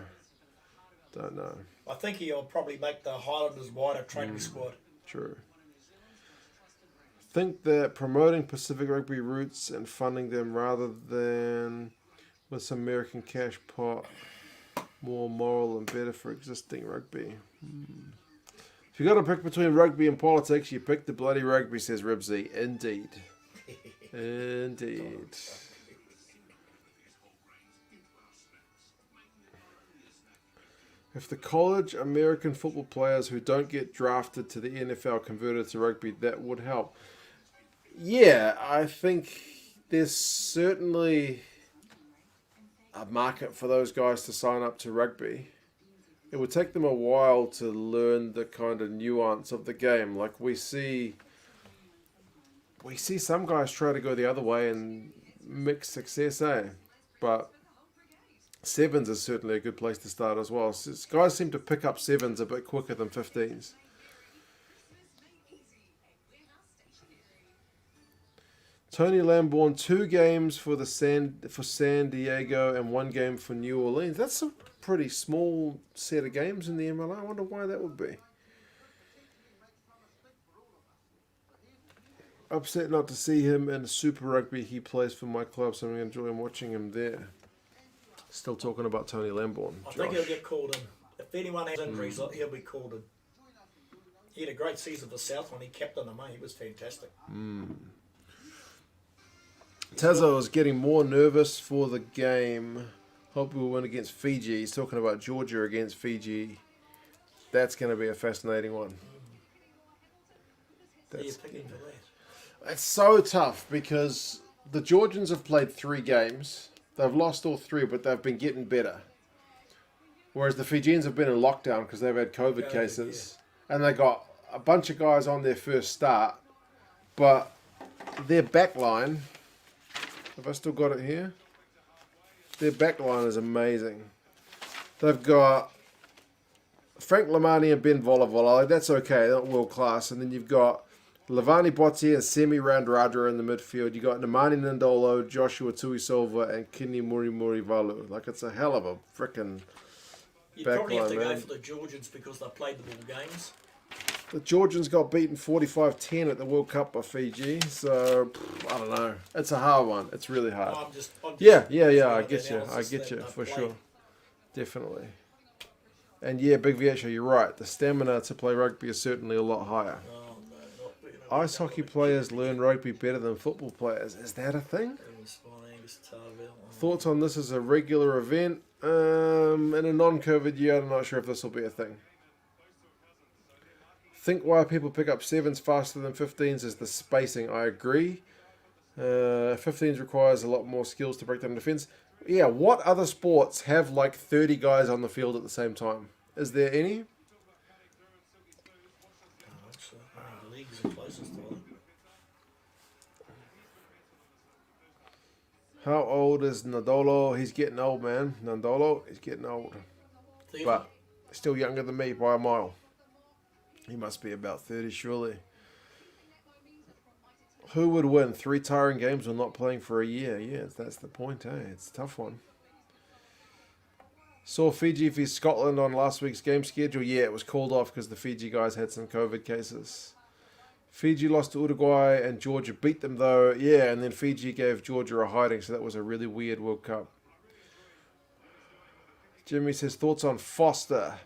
I think he'll probably make the Highlanders wider training squad. True. Think that promoting Pacific Rugby roots and funding them rather than with some American cash pot more moral and better for existing rugby. If you got to pick between rugby and politics, you pick the bloody rugby, says Ribsy. Indeed. Indeed. If the college American football players who don't get drafted to the NFL converted to rugby, that would help. Yeah, I think there's certainly a market for those guys to sign up to rugby. It would take them a while to learn the kind of nuance of the game. Like we see we see some guys try to go the other way and mix success, eh? But sevens is certainly a good place to start as well. Guys seem to pick up sevens a bit quicker than 15s. Tony Lamborn, 2 games for San Diego and 1 game for New Orleans. That's a pretty small set of games in the MLR. I wonder why that would be. Upset not to see him in Super Rugby. He plays for my club, so I'm enjoying watching him there. Still talking about Tony Lamborn. I think he'll get called in. If anyone has injuries, he'll be called in. He had a great season for South when he captained them. He was fantastic. Tazo is getting more nervous for the game. Hope we'll win against Fiji. He's talking about Georgia against Fiji. That's going to be a fascinating one. Who are you picking for that? It's so tough because the Georgians have played 3 games. They've lost all 3, but they've been getting better. Whereas the Fijians have been in lockdown because they've had COVID cases. Yeah. And they got a bunch of guys on their first start. But their back line, have I still got it here? Their back line is amazing. They've got Frank Lamani and Ben Volavola. That's okay, they're not world class. And then you've got Lavani Botti and Semi Randraja in the midfield. You got Nemani Nandolo, Joshua Tuisilva, and Kini Muri Valu. Like, it's a hell of a frickin' You'd backline, probably have to man. go for the Georgians because they played the ball games. The Georgians got beaten 45-10 at the World Cup by Fiji. So, I don't know. It's a hard one. It's really hard. I'm just Yeah. I get you, for sure. Definitely. And yeah, Big Vietcha, you're right. The stamina to play rugby is certainly a lot higher. Ice hockey players learn rugby better than football players. Is that a thing? Thoughts on this as a regular event? In a non-COVID year, I'm not sure if this will be a thing. Think why people pick up 7s faster than 15s is the spacing. I agree. 15s requires a lot more skills to break down defence. Yeah, what other sports have like 30 guys on the field at the same time? Is there any? League's the closest to it. How old is Nandolo? He's getting old, man. Nandolo, he's getting old. 30? But still younger than me by a mile. He must be about 30, surely. Who would win? 3 tiring games or not playing for a year? Yeah, that's the point, eh? It's a tough one. Saw Fiji v Scotland on last week's game schedule. Yeah, it was called off because the Fiji guys had some COVID cases. Fiji lost to Uruguay and Georgia beat them though. Yeah, and then Fiji gave Georgia a hiding, so that was a really weird World Cup. Jimmy says, thoughts on Foster?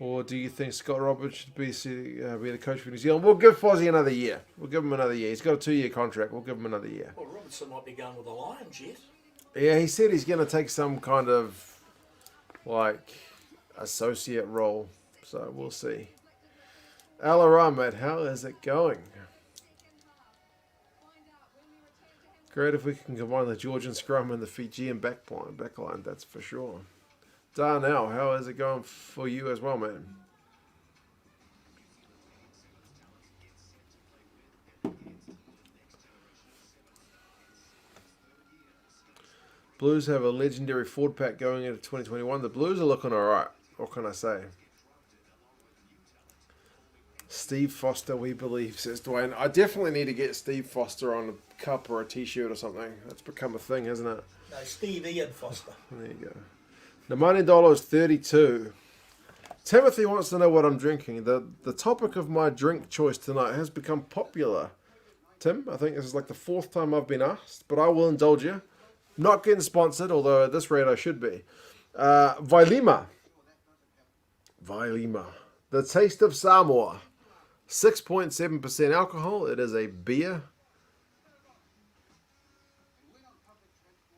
Or do you think Scott Roberts should be the coach for New Zealand? We'll give Fozzie another year. We'll give him another year. He's got a 2-year contract. We'll give him another year. Well, Robertson might be going with the Lions yet. Yeah, he said he's going to take some kind of, like, associate role. So we'll see. Alaramad, how is it going? Great if we can combine the Georgian scrum and the Fijian backline, that's for sure. Darnell, how is it going for you as well, man? Blues have a legendary forward pack going into 2021. The Blues are looking alright. What can I say? Steve Foster, we believe, says Dwayne. I definitely need to get Steve Foster on a cup or a t-shirt or something. That's become a thing, hasn't it? No, Steve Ian Foster. There you go. The $90 is 32. Timothy wants to know what I'm drinking. The topic of my drink choice tonight has become popular. Tim, I think this is like the 4th time I've been asked, but I will indulge you. Not getting sponsored, although at this rate I should be. Vailima. The taste of Samoa. 6.7% alcohol. It is a beer.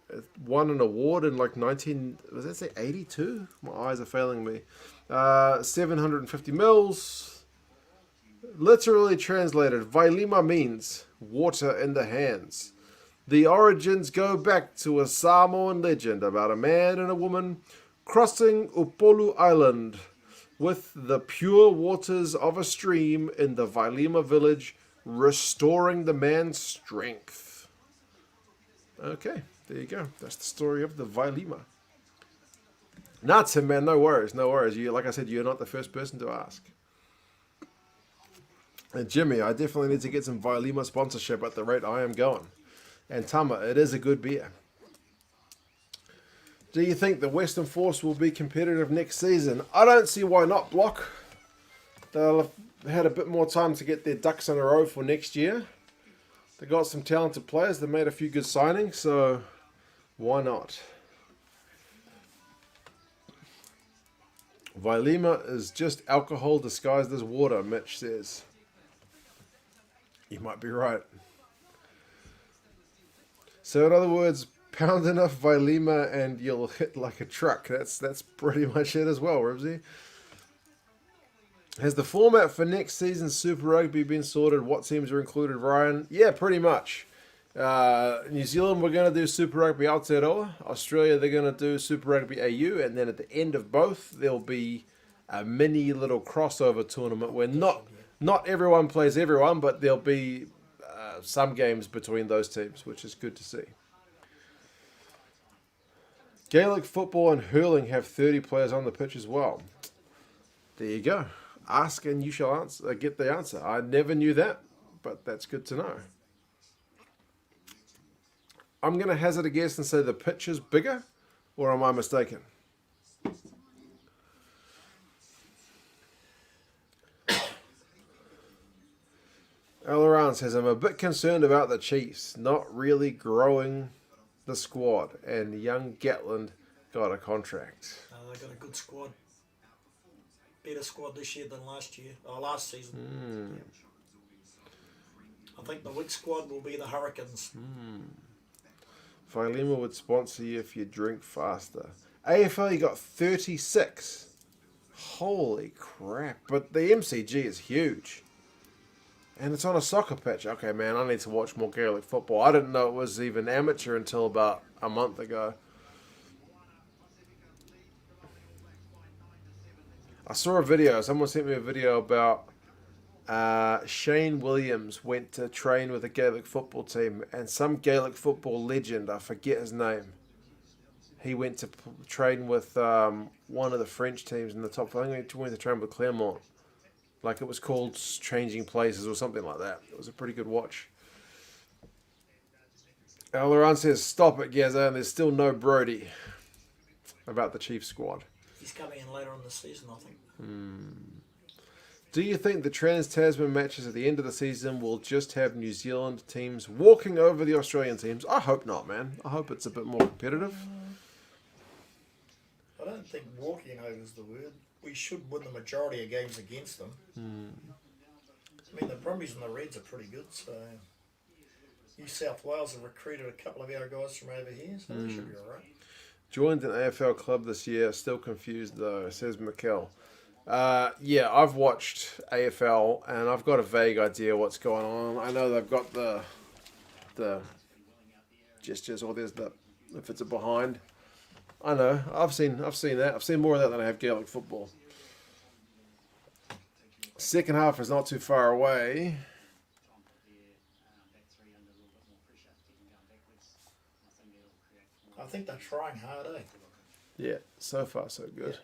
It won an award in like 82? My eyes are failing me. 750 mils. Literally translated, Vailima means water in the hands. The origins go back to a Samoan legend about a man and a woman crossing Upolu Island with the pure waters of a stream in the Vailima village restoring the man's strength. Okay, there you go. That's the story of the Vailima. Nah, Tim, man, no worries, no worries. You, like I said, you're not the first person to ask. And Jimmy, I definitely need to get some Vailima sponsorship at the rate I am going. And Tama, it is a good beer. Do you think the Western Force will be competitive next season? I don't see why not, Block. They'll have had a bit more time to get their ducks in a row for next year. They got some talented players. They made a few good signings, so why not? Vailima is just alcohol disguised as water, Mitch says. You might be right. So in other words, pound enough Vailima and you'll hit like a truck. That's pretty much it as well, Ribsy. Has the format for next season's Super Rugby been sorted? What teams are included, Ryan? Yeah, pretty much. New Zealand, we're going to do Super Rugby Aotearoa. Australia, they're going to do Super Rugby AU. And then at the end of both, there'll be a mini little crossover tournament where not everyone plays everyone, but there'll be some games between those teams, which is good to see. Gaelic football and hurling have 30 players on the pitch as well. There you go. Ask and you shall answer. Get the answer. I never knew that, but that's good to know. I'm going to hazard a guess and say the pitch is bigger, or am I mistaken? Alaran says, I'm a bit concerned about the Chiefs not really growing the squad, and young Gatland got a contract. They got a good squad. Better squad this year than last year, or last season. I think the weak squad will be the Hurricanes. Vailima would sponsor you if you drink faster. AFL, you got 36. Holy crap. But the MCG is huge. And it's on a soccer pitch. Okay, man, I need to watch more Gaelic football. I didn't know it was even amateur until about a month ago. I saw a video. Someone sent me a video about Shane Williams went to train with a Gaelic football team, and some Gaelic football legend, I forget his name, he went to train with one of the French teams in the top. I think he went to train with Clermont. Like it was called Changing Places or something like that. It was a pretty good watch. Laurent says, stop it, Gazza, and there's still no Brody about the Chiefs squad. He's coming in later in the season, I think. Do you think the Trans-Tasman matches at the end of the season will just have New Zealand teams walking over the Australian teams? I hope not, man. I hope it's a bit more competitive. I don't think walking over is the word. We should win the majority of games against them. I mean, the Brumbies and the Reds are pretty good, so New South Wales have recruited a couple of our guys from over here, so they should be all right. Joined an AFL club this year. Still confused, though, says Mikkel. Yeah, I've watched AFL, and I've got a vague idea what's going on. I know they've got the gestures, or there's the, if it's a behind. I know. I've seen that. I've seen more of that than I have Gaelic football. Second half is not too far away. I think they're trying hard, eh? Yeah, so far so good.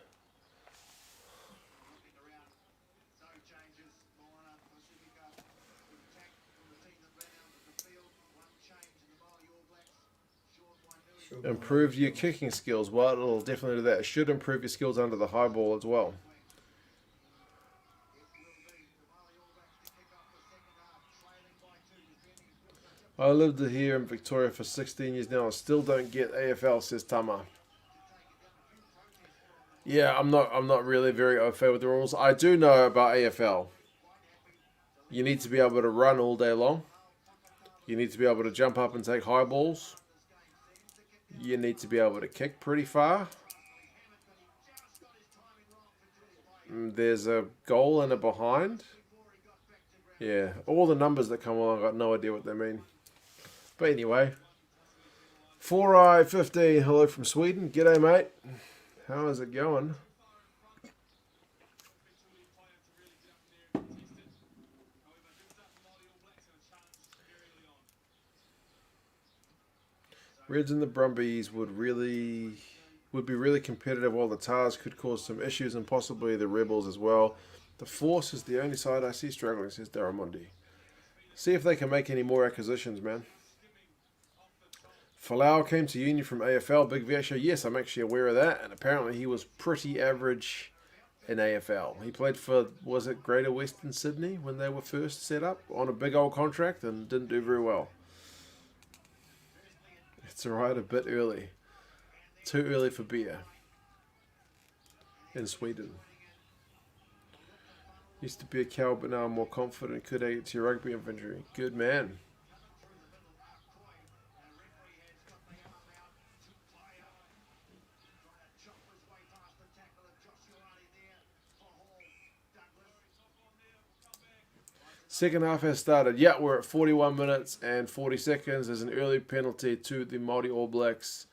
Yeah. Improve your kicking skills. Well, it'll definitely do that. It should improve your skills under the high ball as well. I lived here in Victoria for 16 years now. I still don't get AFL, says Tama. Yeah, I'm not really very au fait with the rules. I do know about AFL. You need to be able to run all day long. You need to be able to jump up and take high balls. You need to be able to kick pretty far. There's a goal and a behind. Yeah, all the numbers that come along, I've got no idea what they mean. But anyway, 4i15, hello from Sweden. G'day, mate. How is it going? Reds and the Brumbies would be really competitive, while the Tars could cause some issues, and possibly the Rebels as well. The Force is the only side I see struggling, says Daramundi. See if they can make any more acquisitions, man. Falau came to Union from AFL. Big Viesha, yes, I'm actually aware of that. And apparently he was pretty average in AFL. He played for, was it Greater Western Sydney when they were first set up on a big old contract and didn't do very well. It's alright, a bit early. Too early for beer. In Sweden. Used to be a cow, but now I'm more confident. Could add to your rugby inventory. Good man. Second half has started. Yeah, we're at 41 minutes and 40 seconds. There's an early penalty to the Māori All Blacks.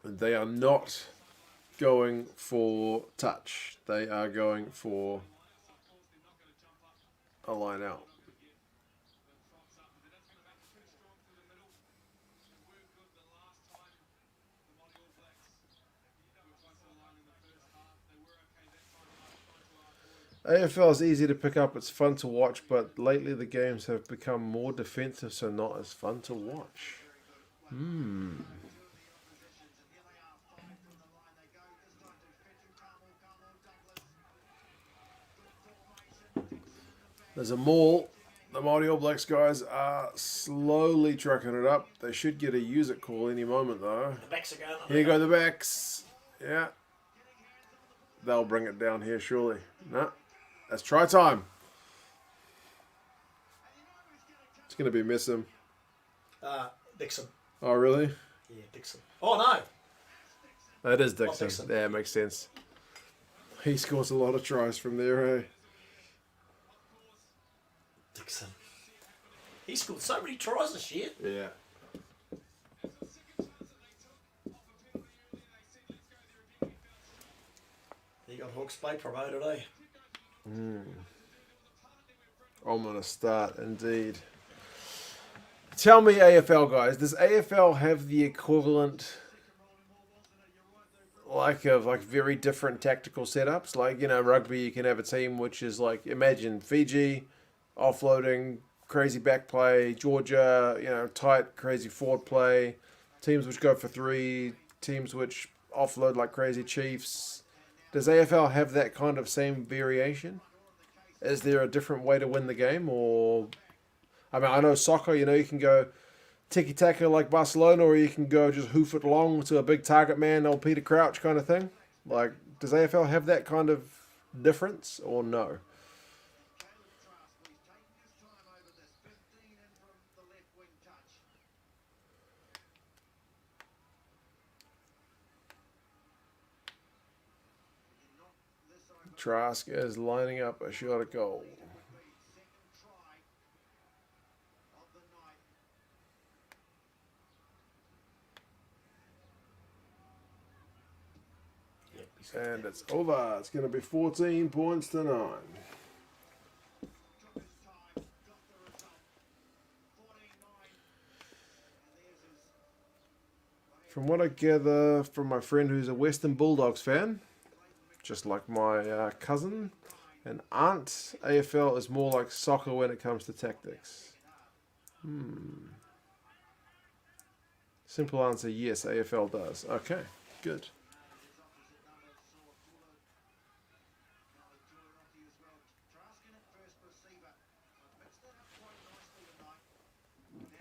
And they are not going for touch. They are going for a line out. AFL is easy to pick up, it's fun to watch, but lately the games have become more defensive, so not as fun to watch. There's a maul. The Māori All Blacks guys are slowly trucking it up. They should get a use it call any moment though. The backs are going. Here go the backs. Yeah. They'll bring it down here surely. No. That's try time. It's going to be Missum. Dixon. Oh, really? Yeah, Dixon. Oh, no. That is Dixon. Dixon. Yeah, makes sense. He scores a lot of tries from there, eh? Dixon. He scored so many tries this year. Yeah. He got Hawke's Bay promoted, eh? Ominous start, indeed. Tell me, AFL guys, does AFL have the equivalent, of very different tactical setups? Like, rugby, you can have a team which is like, imagine Fiji, offloading, crazy back play, Georgia, tight, crazy forward play, teams which go for three, teams which offload like crazy Chiefs. Does AFL have that kind of same variation? Is there a different way to win the game? Or, I know soccer, you can go tiki-taka like Barcelona, or you can go just hoof it long to a big target man, old Peter Crouch kind of thing. Like, does AFL have that kind of difference or no? Trask is lining up a shot at goal. And it's over. It's going to be 14 points to 9. From what I gather from my friend who's a Western Bulldogs fan, just like my cousin and aunt, AFL is more like soccer when it comes to tactics. Simple answer, yes, AFL does. Okay, good.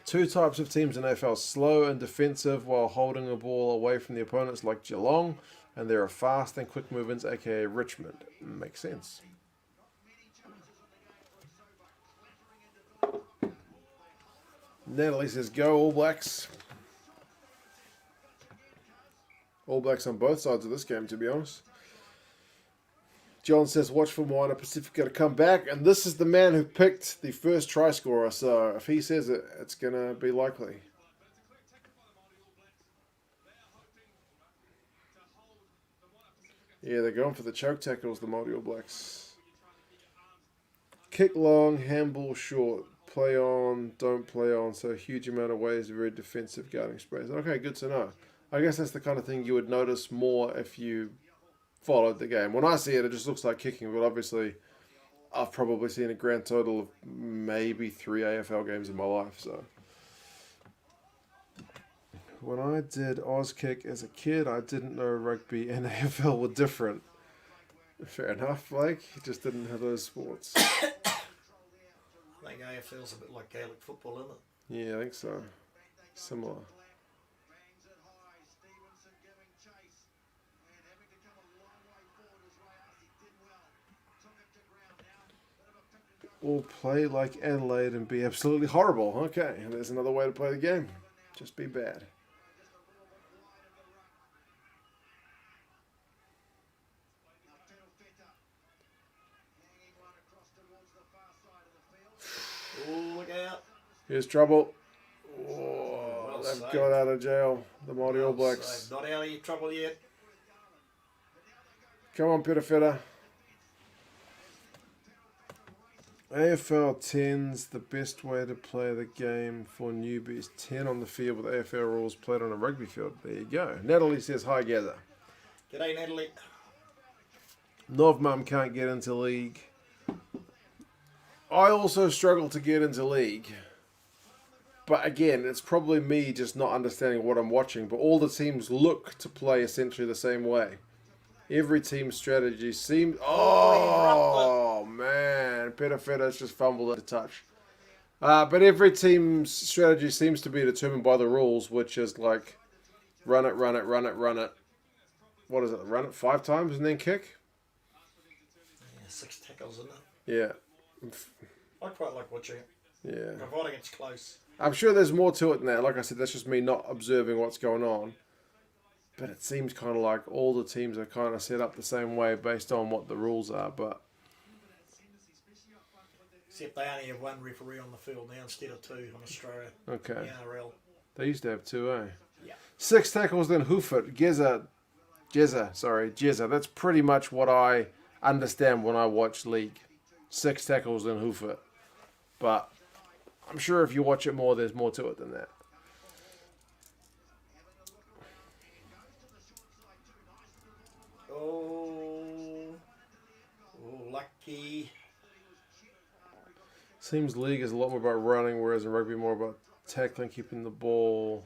Two types of teams in AFL, slow and defensive while holding the ball away from the opponents like Geelong, and there are fast and quick movements, aka Richmond. Makes sense. Natalie says, go All Blacks. All Blacks on both sides of this game, to be honest. John says, watch for Moana Pasifika to come back. And this is the man who picked the first try scorer. So if he says it, it's going to be likely. Yeah, they're going for the choke tackles, the Māori All Blacks. Kick long, handball short. play on, don't play on, so a huge amount of ways, very defensive guarding space. Okay, good to know. I guess that's the kind of thing you would notice more if you followed the game. When I see it, it just looks like kicking, but obviously I've probably seen a grand total of maybe 3 AFL games in my life, so. When I did Auskick as a kid, I didn't know rugby and AFL were different. Fair enough, Blake. You just didn't have those sports. I think AFL's a bit like Gaelic football, isn't it? Yeah, I think so. Similar. Or play like Adelaide and be absolutely horrible. Okay, and there's another way to play the game. Just be bad. Oh, look out. Here's trouble. Oh, Well they've saved. got out of jail. The Māori All Blacks. So, not out of your trouble yet. Come on, Pirafeta. AFL 10's the best way to play the game for newbies. 10 on the field with AFL rules played on a rugby field. There you go. Natalie says, hi, Gather. G'day, Natalie. Nov Mum can't get into league. I also struggle to get into league. But again, it's probably me just not understanding what I'm watching. But all the teams look to play essentially the same way. Every team's strategy seems... Oh, man. Pirafeta's just fumbled at a touch. But every team's strategy seems to be determined by the rules, which is like run it, run it, run it, run it. What is it? Run it 5 times and then kick? Yeah, 6 tackles, isn't it? Yeah. I quite like watching it, Yeah. providing it's close. I'm sure there's more to it than that. Like I said, that's just me not observing what's going on. But it seems kind of like all the teams are kind of set up the same way based on what the rules are. But Except they only have 1 referee on the field now instead of 2 on Australia. okay. The NRL. They used to have 2, eh? Yeah. 6 tackles, then hoof it. Jezza. That's pretty much what I understand when I watch league. 6 tackles, then hoof it. But I'm sure if you watch it more, there's more to it than that. Oh, lucky. Seems league is a lot more about running, whereas in rugby more about tackling, keeping the ball.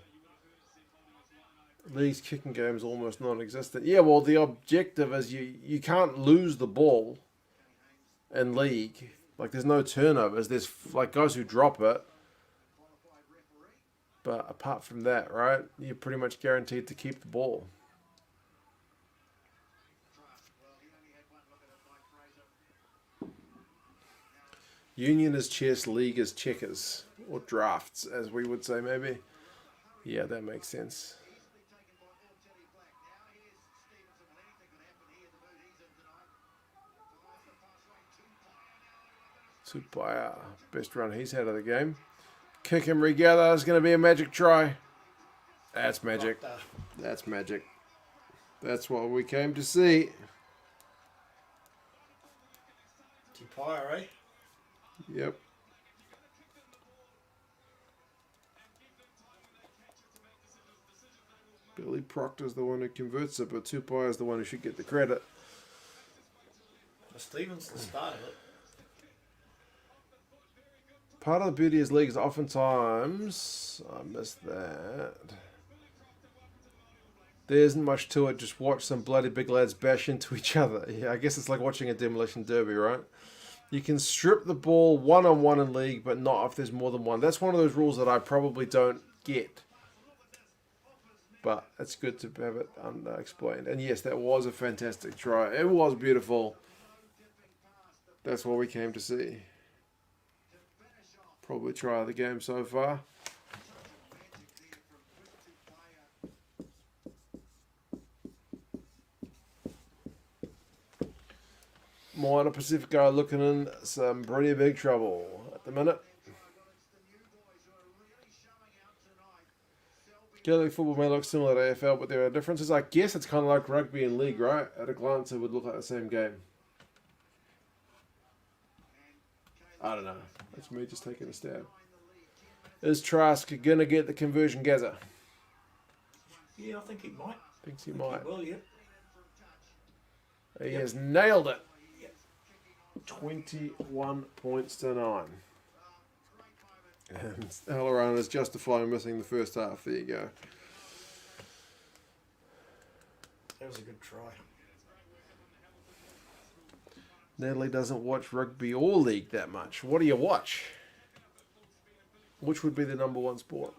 League's kicking game is almost non-existent. Yeah, well, the objective is you can't lose the ball in league. Like, there's no turnovers. There's, like, guys who drop it. But apart from that, right, you're pretty much guaranteed to keep the ball. Union is chess, league is checkers. Or drafts, as we would say, maybe. Yeah, that makes sense. Tupaya, best run he's had of the game. Kick and regather is going to be a magic try. That's magic. That's magic. That's what we came to see. Tipire, eh? Yep. Billy Proctor's the one who converts it, but Tupaya is the one who should get the credit. So Stevens started it. Part of the beauty of league is oftentimes, I missed that. There isn't much to it, just watch some bloody big lads bash into each other. Yeah, I guess it's like watching a demolition derby, right? You can strip the ball one-on-one in league, but not if there's more than one. That's one of those rules that I probably don't get. But it's good to have it explained. And yes, that was a fantastic try. It was beautiful. That's what we came to see. Probably try of the game so far. Moana Pasifika looking in some pretty big trouble at the minute. Gaelic football may look similar to AFL, but there are differences. I guess it's kind of like rugby and league, right? At a glance, it would look like the same game. I don't know. That's me just taking a stab. Is Trask going to get the conversion, Gaza? Yeah, I think he might. Thinks he might. He will, yeah. He has nailed it. Yep. 21 points to 9. And Halloran is justifying missing the first half. There you go. That was a good try. Natalie doesn't watch rugby or league that much. What do you watch? Which would be the number one sport?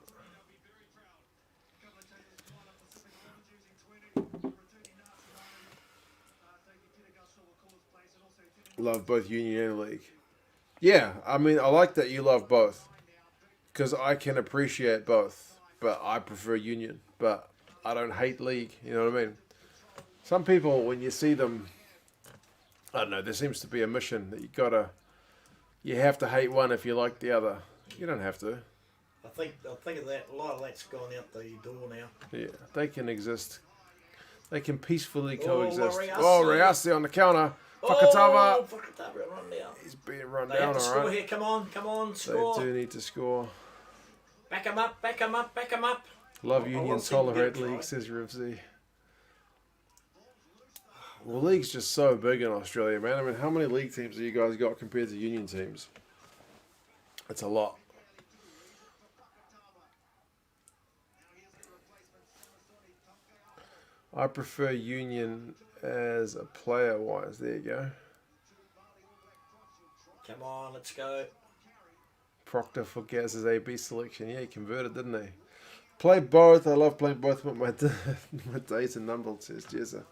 Love both union and league. Yeah, I mean, I like that you love both. Because I can appreciate both. But I prefer union. But I don't hate league. You know what I mean? Some people, when you see them, I don't know, there seems to be a mission that you have to hate one if you like the other. You don't have to. I think of that. A lot of that's gone out the door now. Yeah, they can exist. They can peacefully coexist. Riasi. Oh, Riasi on the counter. Fakatava. Oh, Fakatava run down. He's being run They down, have to score alright. here. Come on, score. They do need to score. Back him up, back him up, back him up. Love I union, want to see them tolerate get a league, try. says Rivsy. Well, league's just so big in Australia, man. I mean, how many league teams have you guys got compared to union teams? It's a lot. I prefer union as a player-wise. There you go. Come on, let's go. Proctor for Gaz's AB selection. Yeah, he converted, didn't he? Play both. I love playing both with my days and numbered, says Jezza.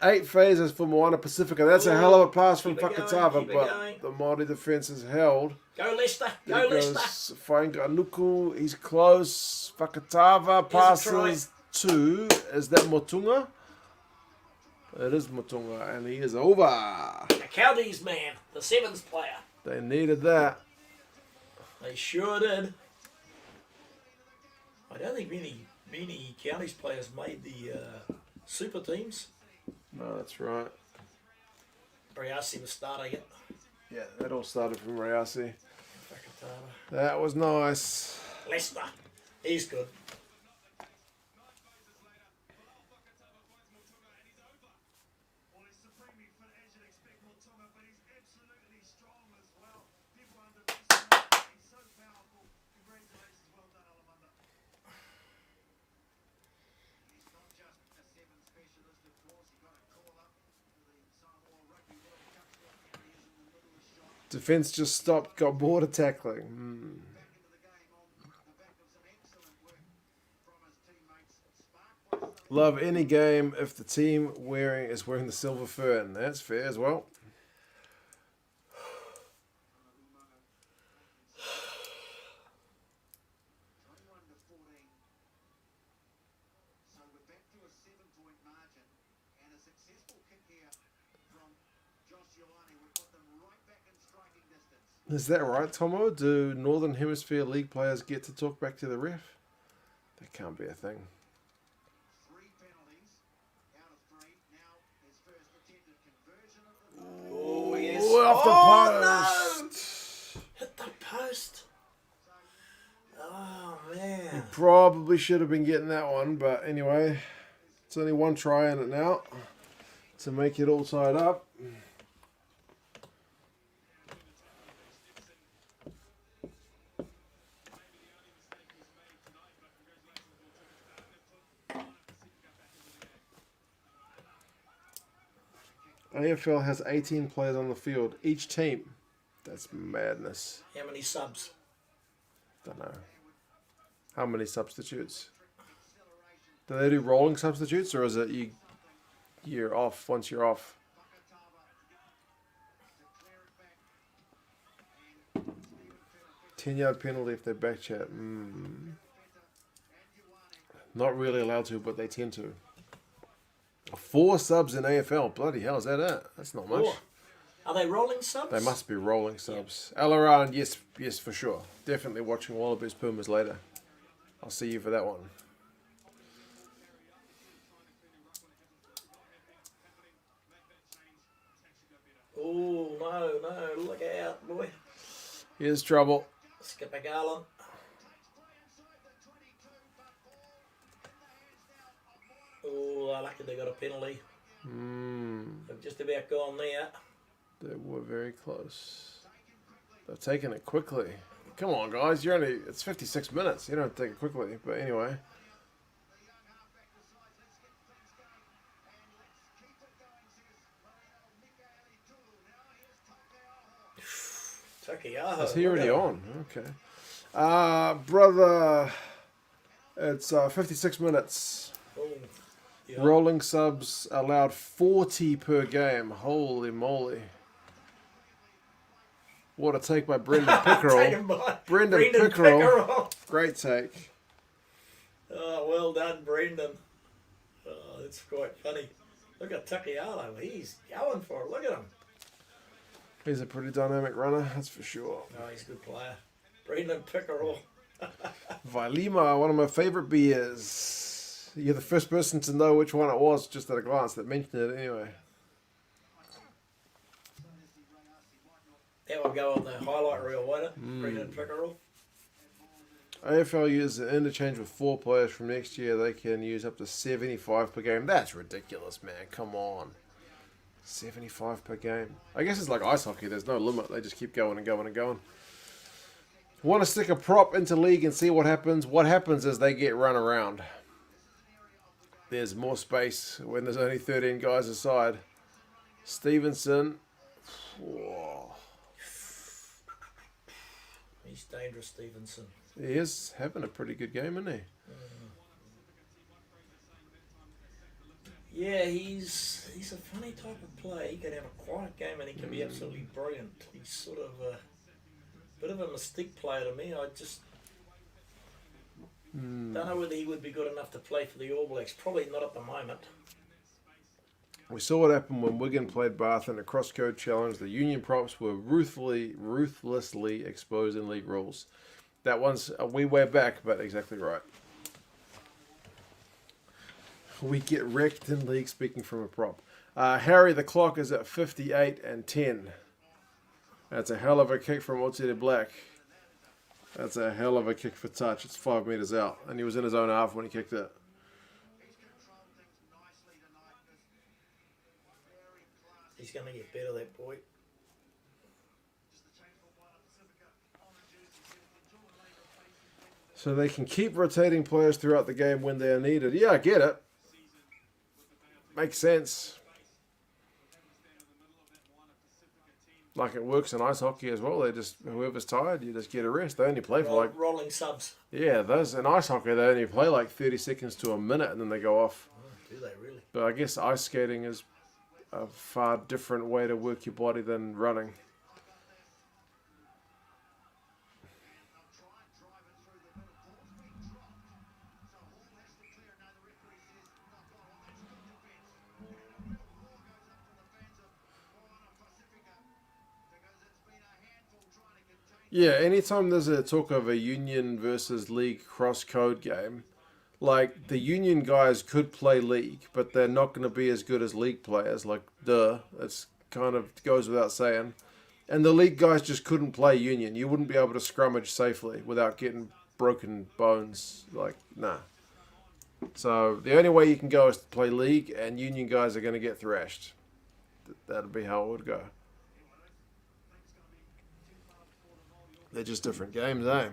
8 phases for Moana Pasifika. That's a hell of a pass from Keep it going, Fakatava, keep it but going. the Māori defence is held. Go Leicester, There go Leicester. goes Whainganuku. He's close. Fakatava passes to, is that Motunga? It is Motunga, and he is over. The Counties man, the sevens player. They needed that. They sure did. I don't think many Counties players made the super teams. No, that's right. Briasi was starting it. Yeah, that all started from Riasi. Fakatava. That was nice. Leicester, he's good. Defence just stopped, got bored of tackling. Love any game if the team is wearing the silver fern. That's fair as well. Is that right, Tomo? Do Northern Hemisphere League players get to talk back to the ref? That can't be a thing. Oh, yes. Ooh, off the post. No! Hit the post. Oh, man. Probably should have been getting that one, but anyway, it's only one try in it now to make it all tied up. AFL has 18 players on the field, each team. That's madness. How many subs? Don't know. How many substitutes? Do they do rolling substitutes, or is it you're off once you're off? Ten-yard penalty if they back chat. Not really allowed to, but they tend to. 4 subs in AFL. Bloody hell, is that it? That's not much. 4. Are they rolling subs? They must be rolling subs. Alaran, yes, for sure. Definitely watching Wallabies Pumas later. I'll see you for that one. Oh, no, look out, boy. Here's trouble. Skipper Garland. Oh, I lucky they got a penalty. They've just about gone there. They were very close. They've taken it quickly. Come on, guys. It's 56 minutes. You don't take it quickly. But anyway. Takiaho. Is he already on? Okay. Brother, it's 56 minutes. Oh, yeah. Rolling subs allowed 40 per game. Holy moly. What a take by Brendan Pickerel. Taken by Brendan Pickerel. Great take. Oh, well done, Brendan. Oh, that's quite funny. Look at Takiaho. He's going for it. Look at him. He's a pretty dynamic runner, that's for sure. Oh, he's a good player. Brendan Pickerel. Vailima, one of my favourite beers. You're the first person to know which one it was, just at a glance, that mentioned it anyway. That will go on the highlight reel, won't it? Brendan Pickerel. AFL uses an interchange with 4 players from next year. They can use up to 75 per game. That's ridiculous, man. Come on. 75 per game. I guess it's like ice hockey. There's no limit. They just keep going and going and going. Want to stick a prop into league and see what happens? What happens is they get run around. There's more space when there's only 13 guys aside. Stevenson. Whoa. He's dangerous, Stevenson. He is having a pretty good game, isn't he? Yeah, he's a funny type of player. He can have a quiet game and he can be absolutely brilliant. He's sort of a bit of a mystique player to me. I just don't know whether he would be good enough to play for the All Blacks. Probably not at the moment. We saw what happened when Wigan played Bath in a cross-code challenge. The union props were ruthlessly exposed in league rules. That one's a wee way back, but exactly right. We get wrecked in league, speaking from a prop. Harry, the clock is at 58 and 10. That's a hell of a kick from Moana Black. That's a hell of a kick for touch. It's 5 meters out. And he was in his own half when he kicked it. He's going to get better, that boy. So they can keep rotating players throughout the game when they are needed. Yeah, I get it. Makes sense. Like it works in ice hockey as well. They just, whoever's tired, you just get a rest. They only play for like... Rolling subs. Yeah, those in ice hockey, they only play like 30 seconds to a minute and then they go off. Oh, do they really? But I guess ice skating is a far different way to work your body than running. Yeah, anytime there's a talk of a union versus league cross-code game, like the union guys could play league, but they're not going to be as good as league players. Like, it's kind of goes without saying. And the league guys just couldn't play union. You wouldn't be able to scrummage safely without getting broken bones. Like, nah. So the only way you can go is to play league, and union guys are going to get thrashed. That'd be how it would go. They're just different games, eh?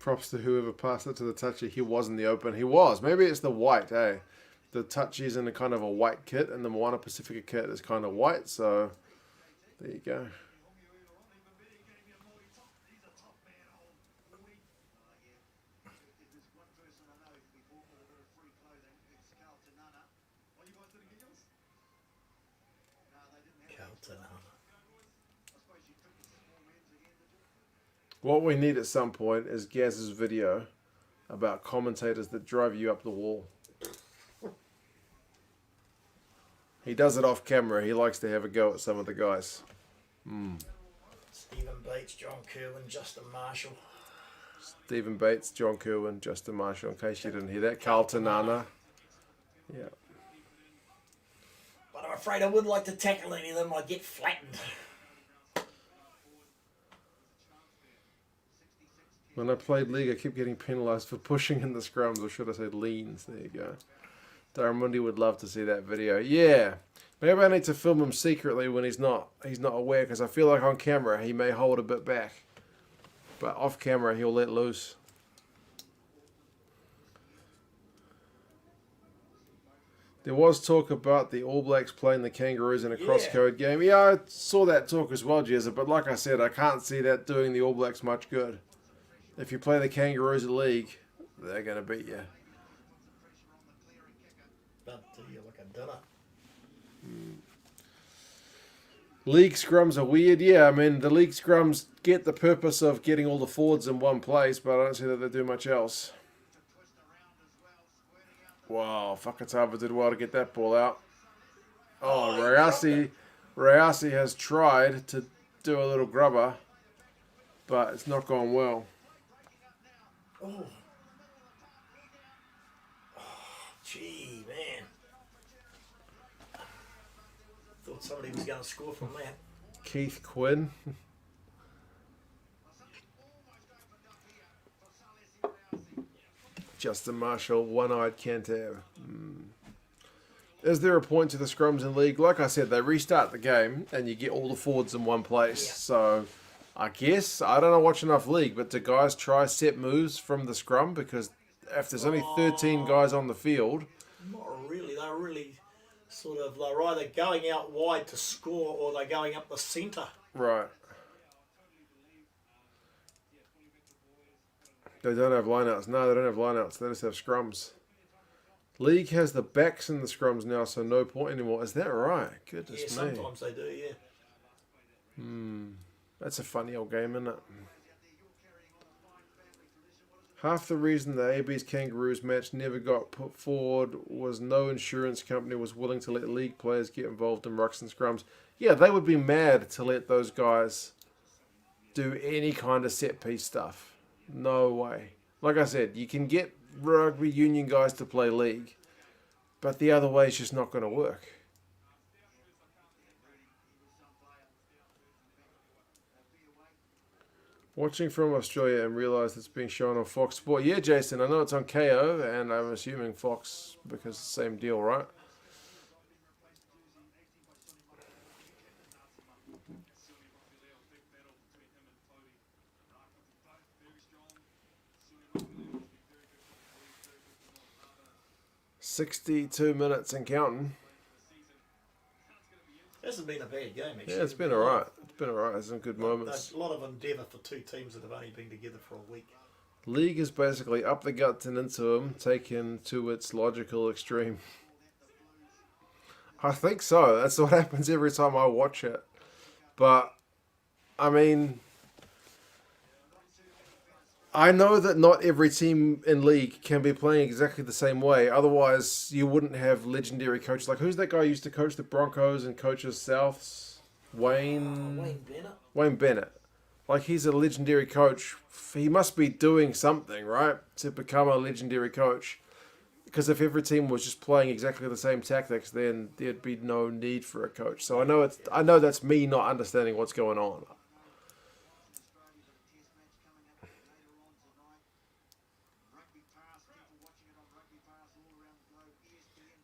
Props to whoever passed it to the touchy. He was in the open. He was. Maybe it's the white, eh? The touchy's in a kind of a white kit, and the Moana Pasifika kit is kind of white, so there you go. What we need at some point is Gaz's video about commentators that drive you up the wall. He does it off camera. He likes to have a go at some of the guys. Stephen Bates, John Kerwin, Justin Marshall. Stephen Bates, John Kerwin, Justin Marshall, in case you didn't hear that. Carlton Nana. Yeah. But I'm afraid I wouldn't like to tackle any of them. I'd get flattened. When I played League, I kept getting penalised for pushing in the scrums, or should I say leans. There you go. Darren would love to see that video. Yeah. Maybe I need to film him secretly when he's not aware, because I feel like on camera he may hold a bit back. But off camera he'll let loose. There was talk about the All Blacks playing the Kangaroos in a cross-code game. Yeah, I saw that talk as well, Jezza, but like I said, I can't see that doing the All Blacks much good. If you play the Kangaroos at League, they're going to beat you. Don't do you like a dinner. League scrums are weird. Yeah, I mean, the league scrums get the purpose of getting all the forwards in one place, but I don't see that they do much else. Wow, Fakatava did well to get that ball out. Oh, Rayasi has tried to do a little grubber, but it's not gone well. Oh, gee, man. Thought somebody was going to score from that. Keith Quinn. Justin Marshall, one-eyed Cantab. Is there a point to the scrums in League? Like I said, they restart the game and you get all the forwards in one place. Yeah. So I guess, I don't know watch enough League, but do guys try set moves from the scrum? Because if there's only 13 guys on the field... Not really. They're really sort of, they're either going out wide to score or they're going up the centre. Right. They don't have lineouts. No, they don't have lineouts. They just have scrums. League has the backs in the scrums now, so no point anymore. Is that right? Goodness me. Sometimes they do, yeah. That's a funny old game, isn't it? Half the reason the AB's Kangaroos match never got put forward was no insurance company was willing to let league players get involved in rucks and scrums. Yeah, they would be mad to let those guys do any kind of set-piece stuff. No way. Like I said, you can get rugby union guys to play league, but the other way is just not going to work. Watching from Australia and realise it's being shown on Fox Sport. Yeah, Jason, I know it's on KO, and I'm assuming Fox because it's the same deal, right? "62 minutes and counting." It hasn't been a bad game, actually. Yeah, it's been alright. It's been alright. There's some good moments. A lot of endeavour for two teams that have only been together for a week. League is basically up the guts and into them, taken to its logical extreme. I think so. That's what happens every time I watch it. But, I mean... I know that not every team in League can be playing exactly the same way. Otherwise, you wouldn't have legendary coaches. Like, who's that guy who used to coach the Broncos and coaches Souths? Wayne Bennett. Wayne Bennett. Like, he's a legendary coach. He must be doing something, right, to become a legendary coach. Because if every team was just playing exactly the same tactics, then there'd be no need for a coach. So I know that's me not understanding what's going on.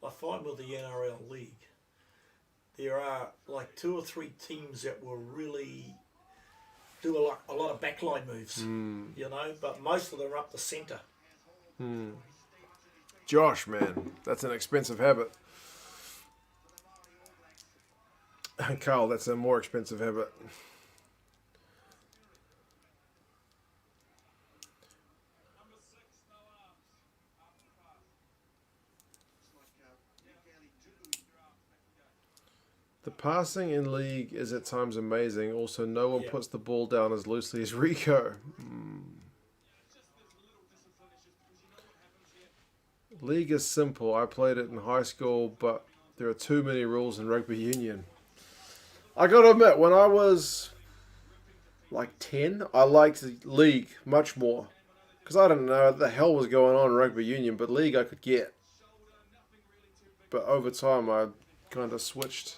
I find with the NRL League, there are like 2 or 3 teams that will really do a lot of backline moves, you know, but most of them are up the centre. Josh, man, that's an expensive habit. Carl, that's a more expensive habit. The passing in League is at times amazing. Also, no one puts the ball down as loosely as Rico. League is simple. I played it in high school, but there are too many rules in rugby union. I got to admit, when I was like 10, I liked League much more. Because I don't know what the hell was going on in rugby union, but league I could get. But over time I kind of switched.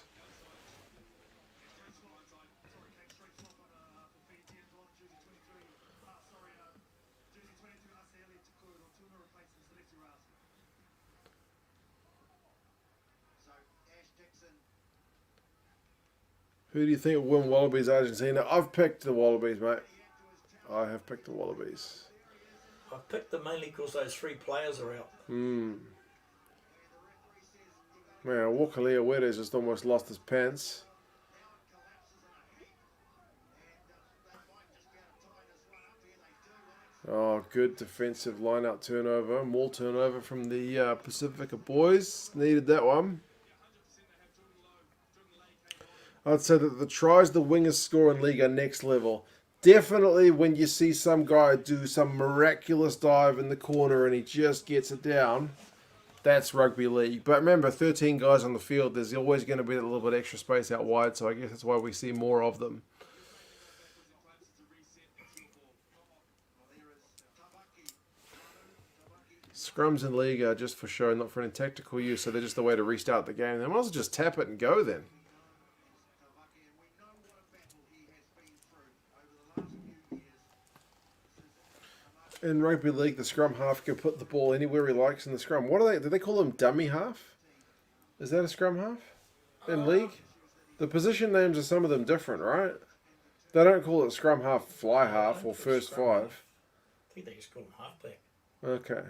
Who do you think will win Wallabies Argentina? I've picked the Wallabies, mate. I have picked the Wallabies. I picked them mainly because those 3 players are out. Man, Wakalea Were's just almost lost his pants. Oh, good defensive line-out turnover. More turnover from the Pasifika boys. Needed that one. I'd say that the tries the wingers score in league are next level. Definitely when you see some guy do some miraculous dive in the corner and he just gets it down, that's rugby league. But remember, 13 guys on the field, there's always going to be a little bit extra space out wide, so I guess that's why we see more of them. Scrums in league are just for show, not for any tactical use, so they're just a way to restart the game. They might as well just tap it and go then. In rugby league, the scrum half can put the ball anywhere he likes in the scrum. What are they? Do they call them dummy half? Is that a scrum half in league? The position names are some of them different, right? They don't call it scrum half, fly half, or first 5. I think they just call them halfback. Okay.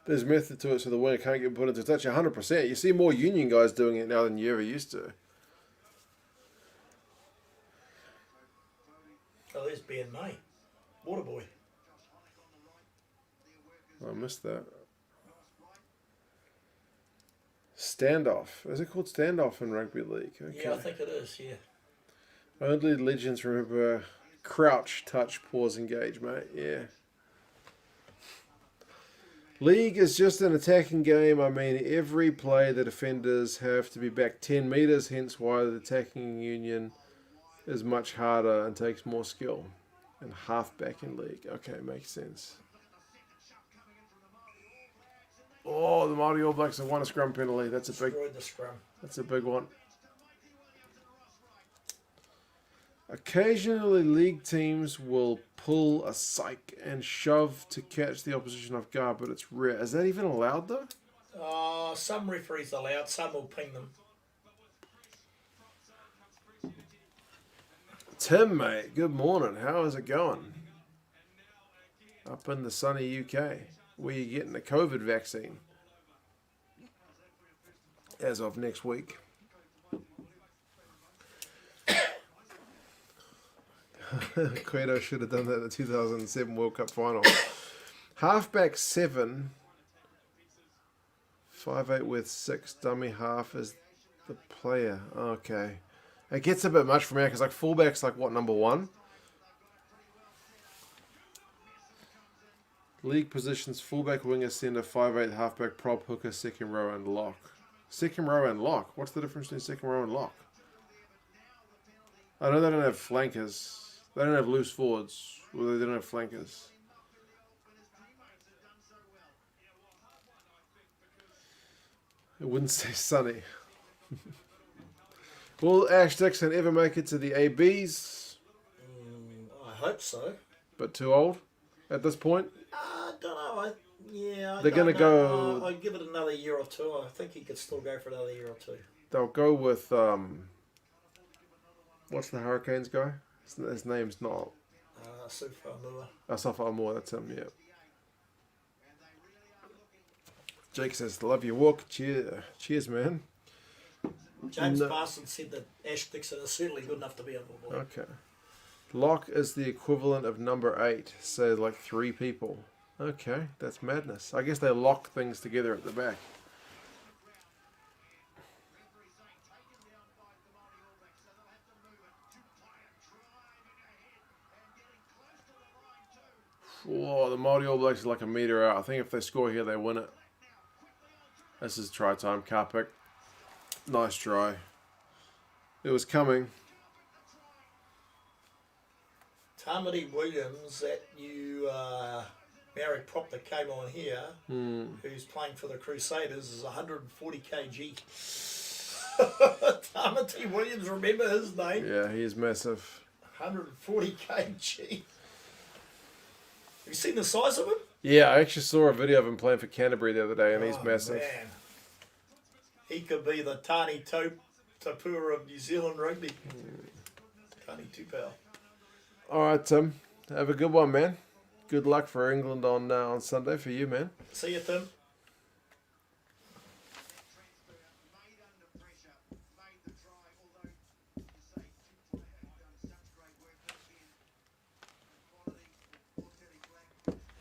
There's method to it so the winger can't get put into touch 100%. You see more union guys doing it now than you ever used to. Oh, there's Ben May. Waterboy. I missed that. Standoff. Is it called standoff in rugby league? Okay. Yeah, I think it is, yeah. Only legends remember crouch, touch, pause, engage, mate. Yeah. League is just an attacking game. I mean, every play the defenders have to be back 10 metres, hence why the attacking union is much harder and takes more skill. And halfback in league. Okay, makes sense. Oh, the Māori All Blacks have won a scrum penalty. That's a big. Destroyed the scrum. That's a big one. Occasionally, league teams will pull a psych and shove to catch the opposition off guard, but it's rare. Is that even allowed, though? Some referees allowed, some will ping them. Tim, mate, good morning. How is it going? Up in the sunny UK, where you getting the COVID vaccine as of next week. Cueto should have done that at the 2007 World Cup final. Halfback 7, 5'8" with 6, dummy half is the player. Okay. It gets a bit much for me because like fullback's like what, number 1? League positions: fullback, winger, centre, 5'8", halfback, prop, hooker, second row, and lock. Second row and lock. What's the difference between second row and lock? I know they don't have flankers. They don't have loose forwards. Well, they don't have flankers. It wouldn't say sunny. Will Ash Dixon ever make it to the ABs? I hope so. But too old at this point? I don't know. They're going to go... I'd give it another year or 2. I think he could still go for another year or 2. They'll go with... what's the Hurricanes guy? His name's not... Safa Amua, that's him, yeah. Jake says, love your walk. Cheers, man. James Parsons said that Ash Dixon is certainly good enough to be on the board. Okay. Lock is the equivalent of number 8, so like 3 people. Okay, that's madness. I guess they lock things together at the back. Whoa, the Māori All Blacks is like a metre out. I think if they score here, they win it. This is try time. Karpik. Nice try. It was coming. Tamati Williams, that you Maori prop that came on here, who's playing for the Crusaders, is 140 kg. Tamati Williams, remember his name? Yeah, he is massive. 140 kg. Have you seen the size of him? Yeah, I actually saw a video of him playing for Canterbury the other day, and he's massive. Man. He could be the Tani Tapua of New Zealand rugby. Tani Tupou. All right, Tim. Have a good one, man. Good luck for England on Sunday for you, man. See you, Tim.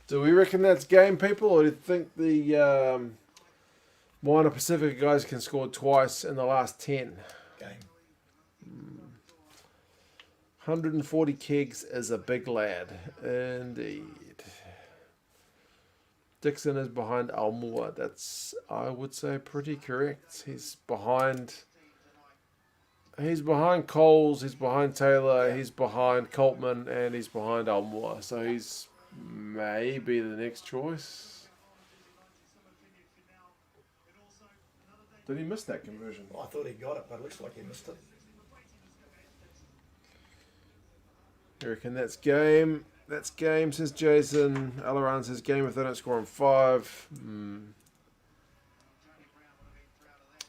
Do we reckon that's game, people, or do you think the Moana Pasifika guys can score twice in the last 10? Game. 140 kegs is a big lad, indeed. Dixon is behind Almua. That's, I would say, pretty correct. He's behind Coles, he's behind Taylor, he's behind Coltman, and he's behind Almua. So he's maybe the next choice. Did he miss that conversion? Well, I thought he got it, but it looks like he missed it. You reckon that's game? That's game, says Jason. Alaran says game if they don't score on 5.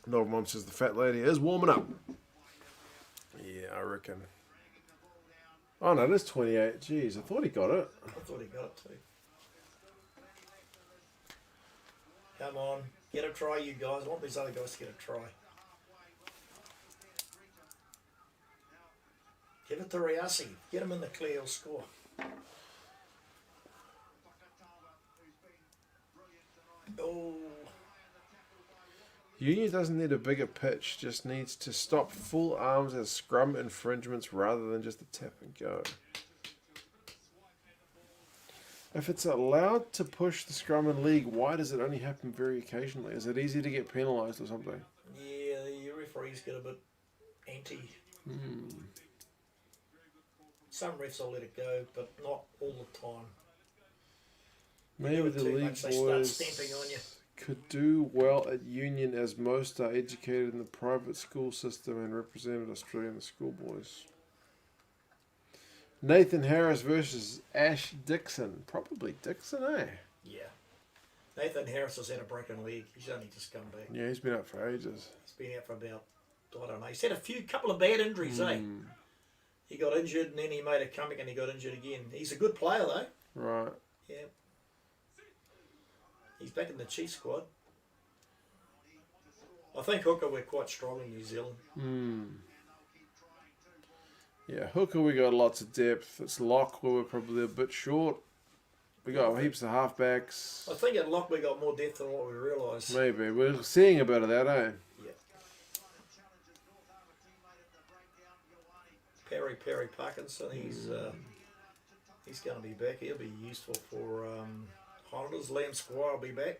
North Mom says the fat lady is warming up. Yeah, I reckon. Oh no, it is 28. Jeez, I thought he got it. I thought he got it too. Come on, get a try, you guys. I want these other guys to get a try. Give it to Riasi. Get him in the clear, he'll score. Oh. Union doesn't need a bigger pitch, just needs to stop full arms as scrum infringements rather than just a tap and go. If it's allowed to push the scrum in league, why does it only happen very occasionally? Is it easy to get penalised or something? Yeah, the referees get a bit anti. Some refs will let it go, but not all the time. Maybe the league they start boys stamping on you. could do well at Union as most are educated in the private school system and represented Australia in the schoolboys. Nathan Harris versus Ash Dixon. Probably Dixon, eh? Yeah. Nathan Harris has had a broken leg. He's only just come back. Yeah, he's been out for ages. He's been out for about, I don't know. He's had couple of bad injuries, eh? He got injured and then he made a comeback and he got injured again. He's a good player though. Right. Yeah. He's back in the Chiefs squad. I think hooker we're quite strong in New Zealand. Yeah, hooker we got lots of depth. It's lock where we're probably a bit short. We got heaps of halfbacks. I think at lock we got more depth than what we realise. Maybe. We're seeing a bit of that, eh? Yeah. Perry Parkinson, he's going to be back. He'll be useful for Highlanders. Liam Squire will be back.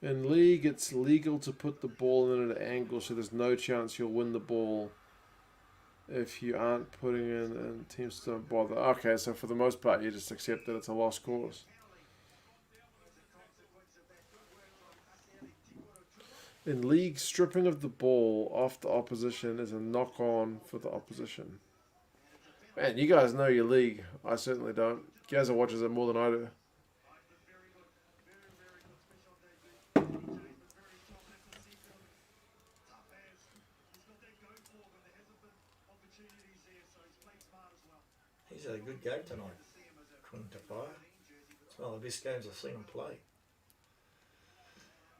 In league, it's legal to put the ball in at an angle, so there's no chance you'll win the ball if you aren't putting in and teams don't bother. Okay, so for the most part, you just accept that it's a lost cause. In league, stripping of the ball off the opposition is a knock-on for the opposition. Man, you guys know your league. I certainly don't. Gazza watches it more than I do. He's had a good game tonight, Quinn Tafai. It's one of the best games I've seen him play.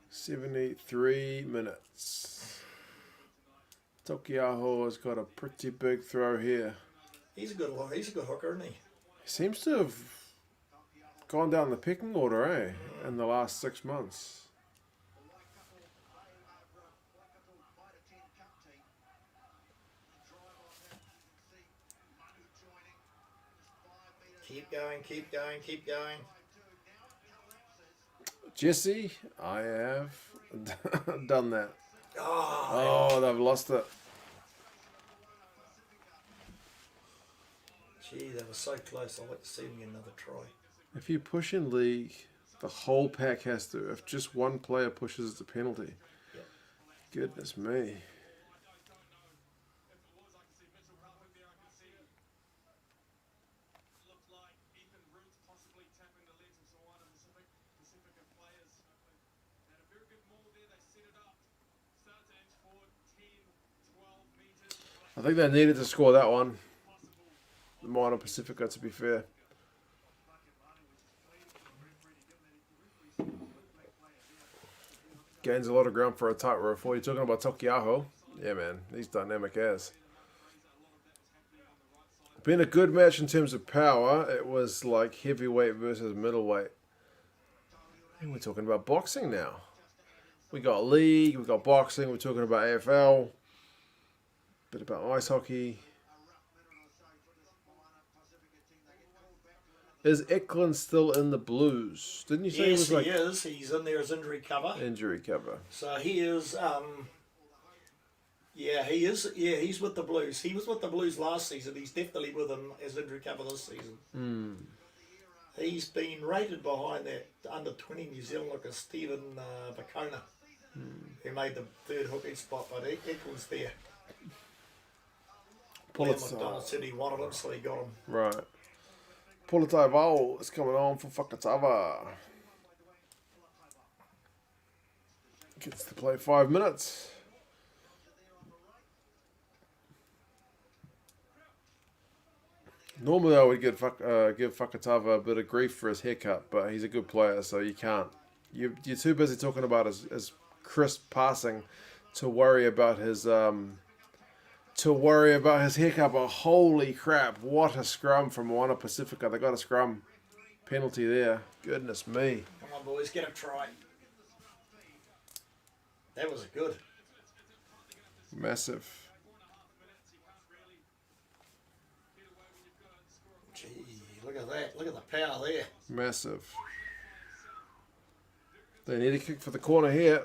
73 minutes. Tokiaho has got a pretty big throw here. He's a good hooker, isn't he? He seems to have gone down the pecking order, eh? In the last 6 months. Keep going. Jesse, I have done that. Oh, Oh, they've lost it. Gee, they were so close. I'd like to see them get another try. If you push in league, the whole pack has to. If just one player pushes, it's a penalty. Yep. Goodness me. I think they needed to score that one. The Moana Pasifika, to be fair. Gains a lot of ground for a tight roof. What are you talking about, Tokiaho? Yeah, man. He's dynamic as. Been a good match in terms of power. It was like heavyweight versus middleweight. And we're talking about boxing now. We got league, we got boxing, we're talking about AFL. Bit about ice hockey. Is Eklund still in the Blues? Didn't you say Yes, he was like he is. He's in there as injury cover. injury cover? So he is. Yeah, he is. Yeah, he's with the Blues. He was with the Blues last season. He's definitely with them as injury cover this season. He's been rated behind that under 20 New Zealand looker Stephen Bacona, who made the third hooking spot, but Eklund's there. Liam McDonald said he wanted him, so he got him. Right. Pulatai Vau is coming on for Whakatava. Gets to play 5 minutes. Normally I would give Whakatava a bit of grief for his haircut, but he's a good player, so you can't. You're too busy talking about his crisp passing to worry about his haircut. But holy crap, what a scrum from Moana Pasifika. They got a scrum penalty there. Goodness me. Come on, boys, get a try. That was good. Massive. Gee, look at that. Look at the power there. Massive. They need a kick for the corner here.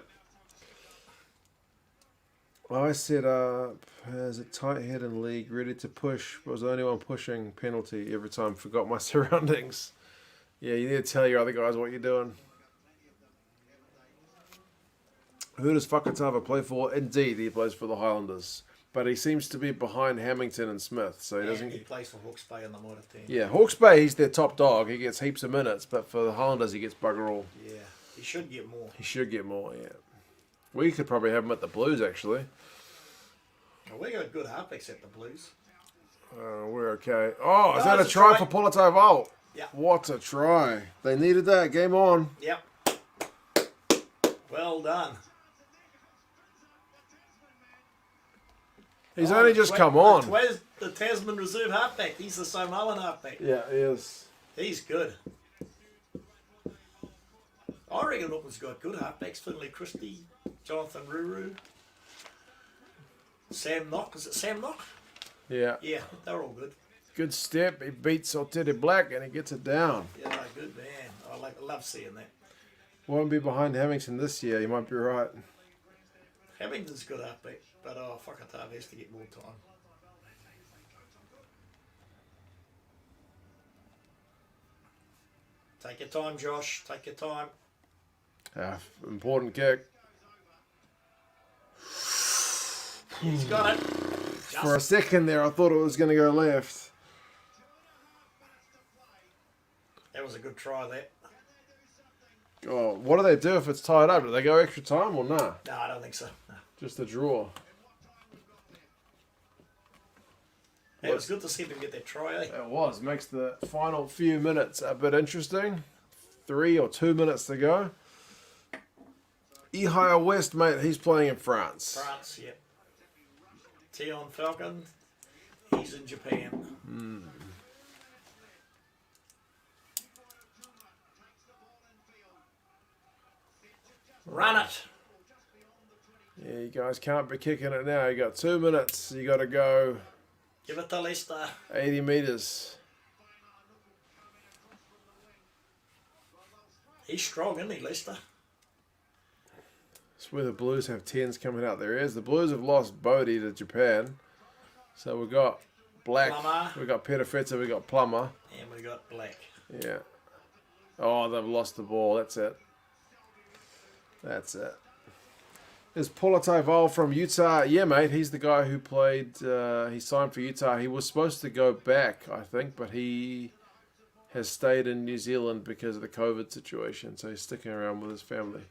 I set up as a tight head in league, ready to push, but was the only one pushing. Penalty every time. Forgot my surroundings. Yeah, you need to tell your other guys what you're doing. Who does Whakatava play for? Indeed, he plays for the Highlanders. But he seems to be behind Hamilton and Smith, so he doesn't. He plays for Hawke's Bay in the Māori team. Yeah, Hawke's Bay, he's their top dog. He gets heaps of minutes, but for the Highlanders, he gets bugger all. Yeah, he should get more. He should get more, yeah. We could probably have him at the Blues, actually. Well, we got good halfbacks at the Blues. We're okay. Oh, is that a it's a try try. for Pulatai Vau? Yeah. What a try. They needed that. Game on. Yep. Well done. He's only just come on. The Tasman Reserve halfback. He's the Samoan halfback. Yeah, he is. He's good. I reckon Auckland's got good halfbacks. Finlay Christie, Jonathan Ruru, Sam Knock. Is it Sam Knock? Yeah. Yeah, they're all good. Good step. He beats Oteri Black and he gets it down. Yeah, good man. I love seeing that. Won't be behind Hamilton this year. You might be right. Hamilton's good halfback, but Whakatava has to get more time. Take your time, Josh. Take your time. Important kick. He's got it. For a second there, I thought it was going to go left. That was a good try, that. Oh, what do they do if it's tied up? Do they go extra time or nah? No, I don't think so. No. Just a draw. It was good to see them get that try, eh? It was. Makes the final few minutes a bit interesting. 3 or 2 minutes to go. Ihaya West, mate, he's playing in France. France, yep. Tion Falcon, he's in Japan. Run it. Yeah, you guys can't be kicking it now. You got 2 minutes. You got to go Give it to Leicester. 80 metres. He's strong, isn't he, Leicester? It's where the Blues have 10s coming out their ears. The Blues have lost Bodie to Japan. So we've got Black. Plummer. We got Petafeta. We got Plummer. And we got Black. Yeah. Oh, they've lost the ball. That's it. That's it. Is Politai Val from Utah? Yeah, mate. He's the guy who played. He signed for Utah. He was supposed to go back, I think, but he has stayed in New Zealand because of the COVID situation. So he's sticking around with his family.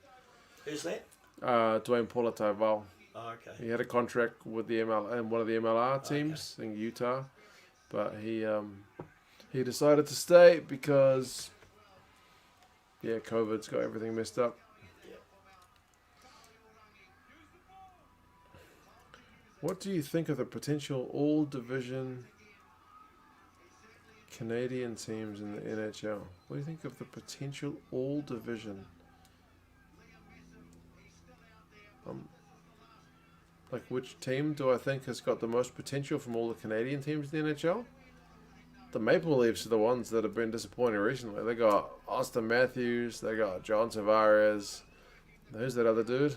Who's that? Dwayne Politai Val. Oh, okay. He had a contract with the ML and one of the MLR teams in Utah, but he decided to stay because COVID's got everything messed up. Yep. What do you think of the potential all-division Canadian teams in the NHL? What do you think of the potential all-division? Like, which team do I think has got the most potential from all the Canadian teams in the NHL? The Maple Leafs are the ones that have been disappointing recently. They got Austin Matthews. They got John Tavares. Who's that other dude?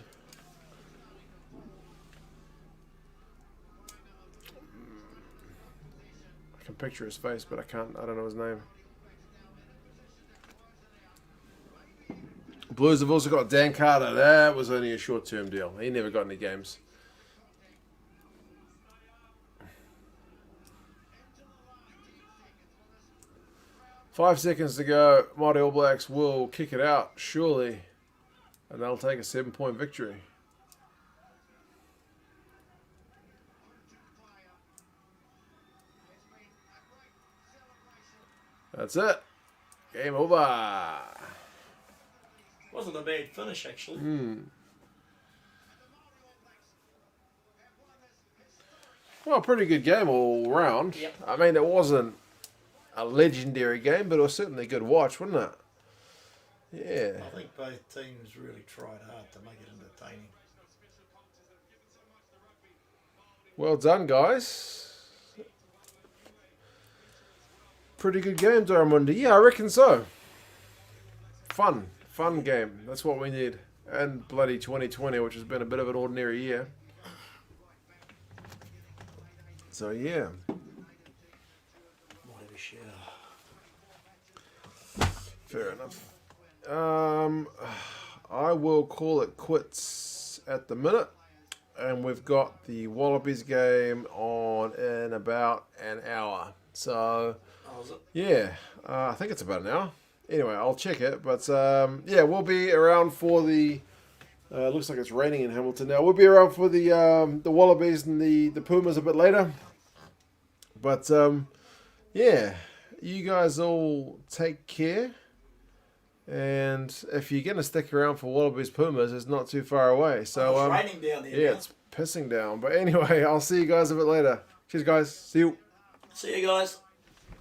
I can picture his face, but I don't know his name. Blues have also got Dan Carter. That was only a short-term deal. He never got any games. Five seconds to go. Māori All Blacks will kick it out, surely. And they'll take a 7-point victory. That's it. Game over. Wasn't a bad finish, actually. Well, pretty good game all round. Yep. I mean, it wasn't a legendary game, but it was certainly a good watch, wasn't it? Yeah. I think both teams really tried hard to make it entertaining. Well done, guys. Pretty good game, Daramundi. Yeah, I reckon so. Fun game. That's what we need. And bloody 2020, which has been a bit of an ordinary year. So, yeah. Whatever, share. Fair enough. I will call it quits at the minute. And we've got the Wallabies game on in about an hour. So, Oh, is it? yeah, I think it's about an hour. Anyway, I'll check it. But, yeah, we'll be around for the... looks like it's raining in Hamilton now. We'll be around for the Wallabies and the Pumas a bit later. But, yeah, you guys all take care. And if you're going to stick around for Wallabies Pumas, it's not too far away. So, It's raining down there. yeah, now. it's pissing down. But anyway, I'll see you guys a bit later. Cheers, guys. See you. See you guys.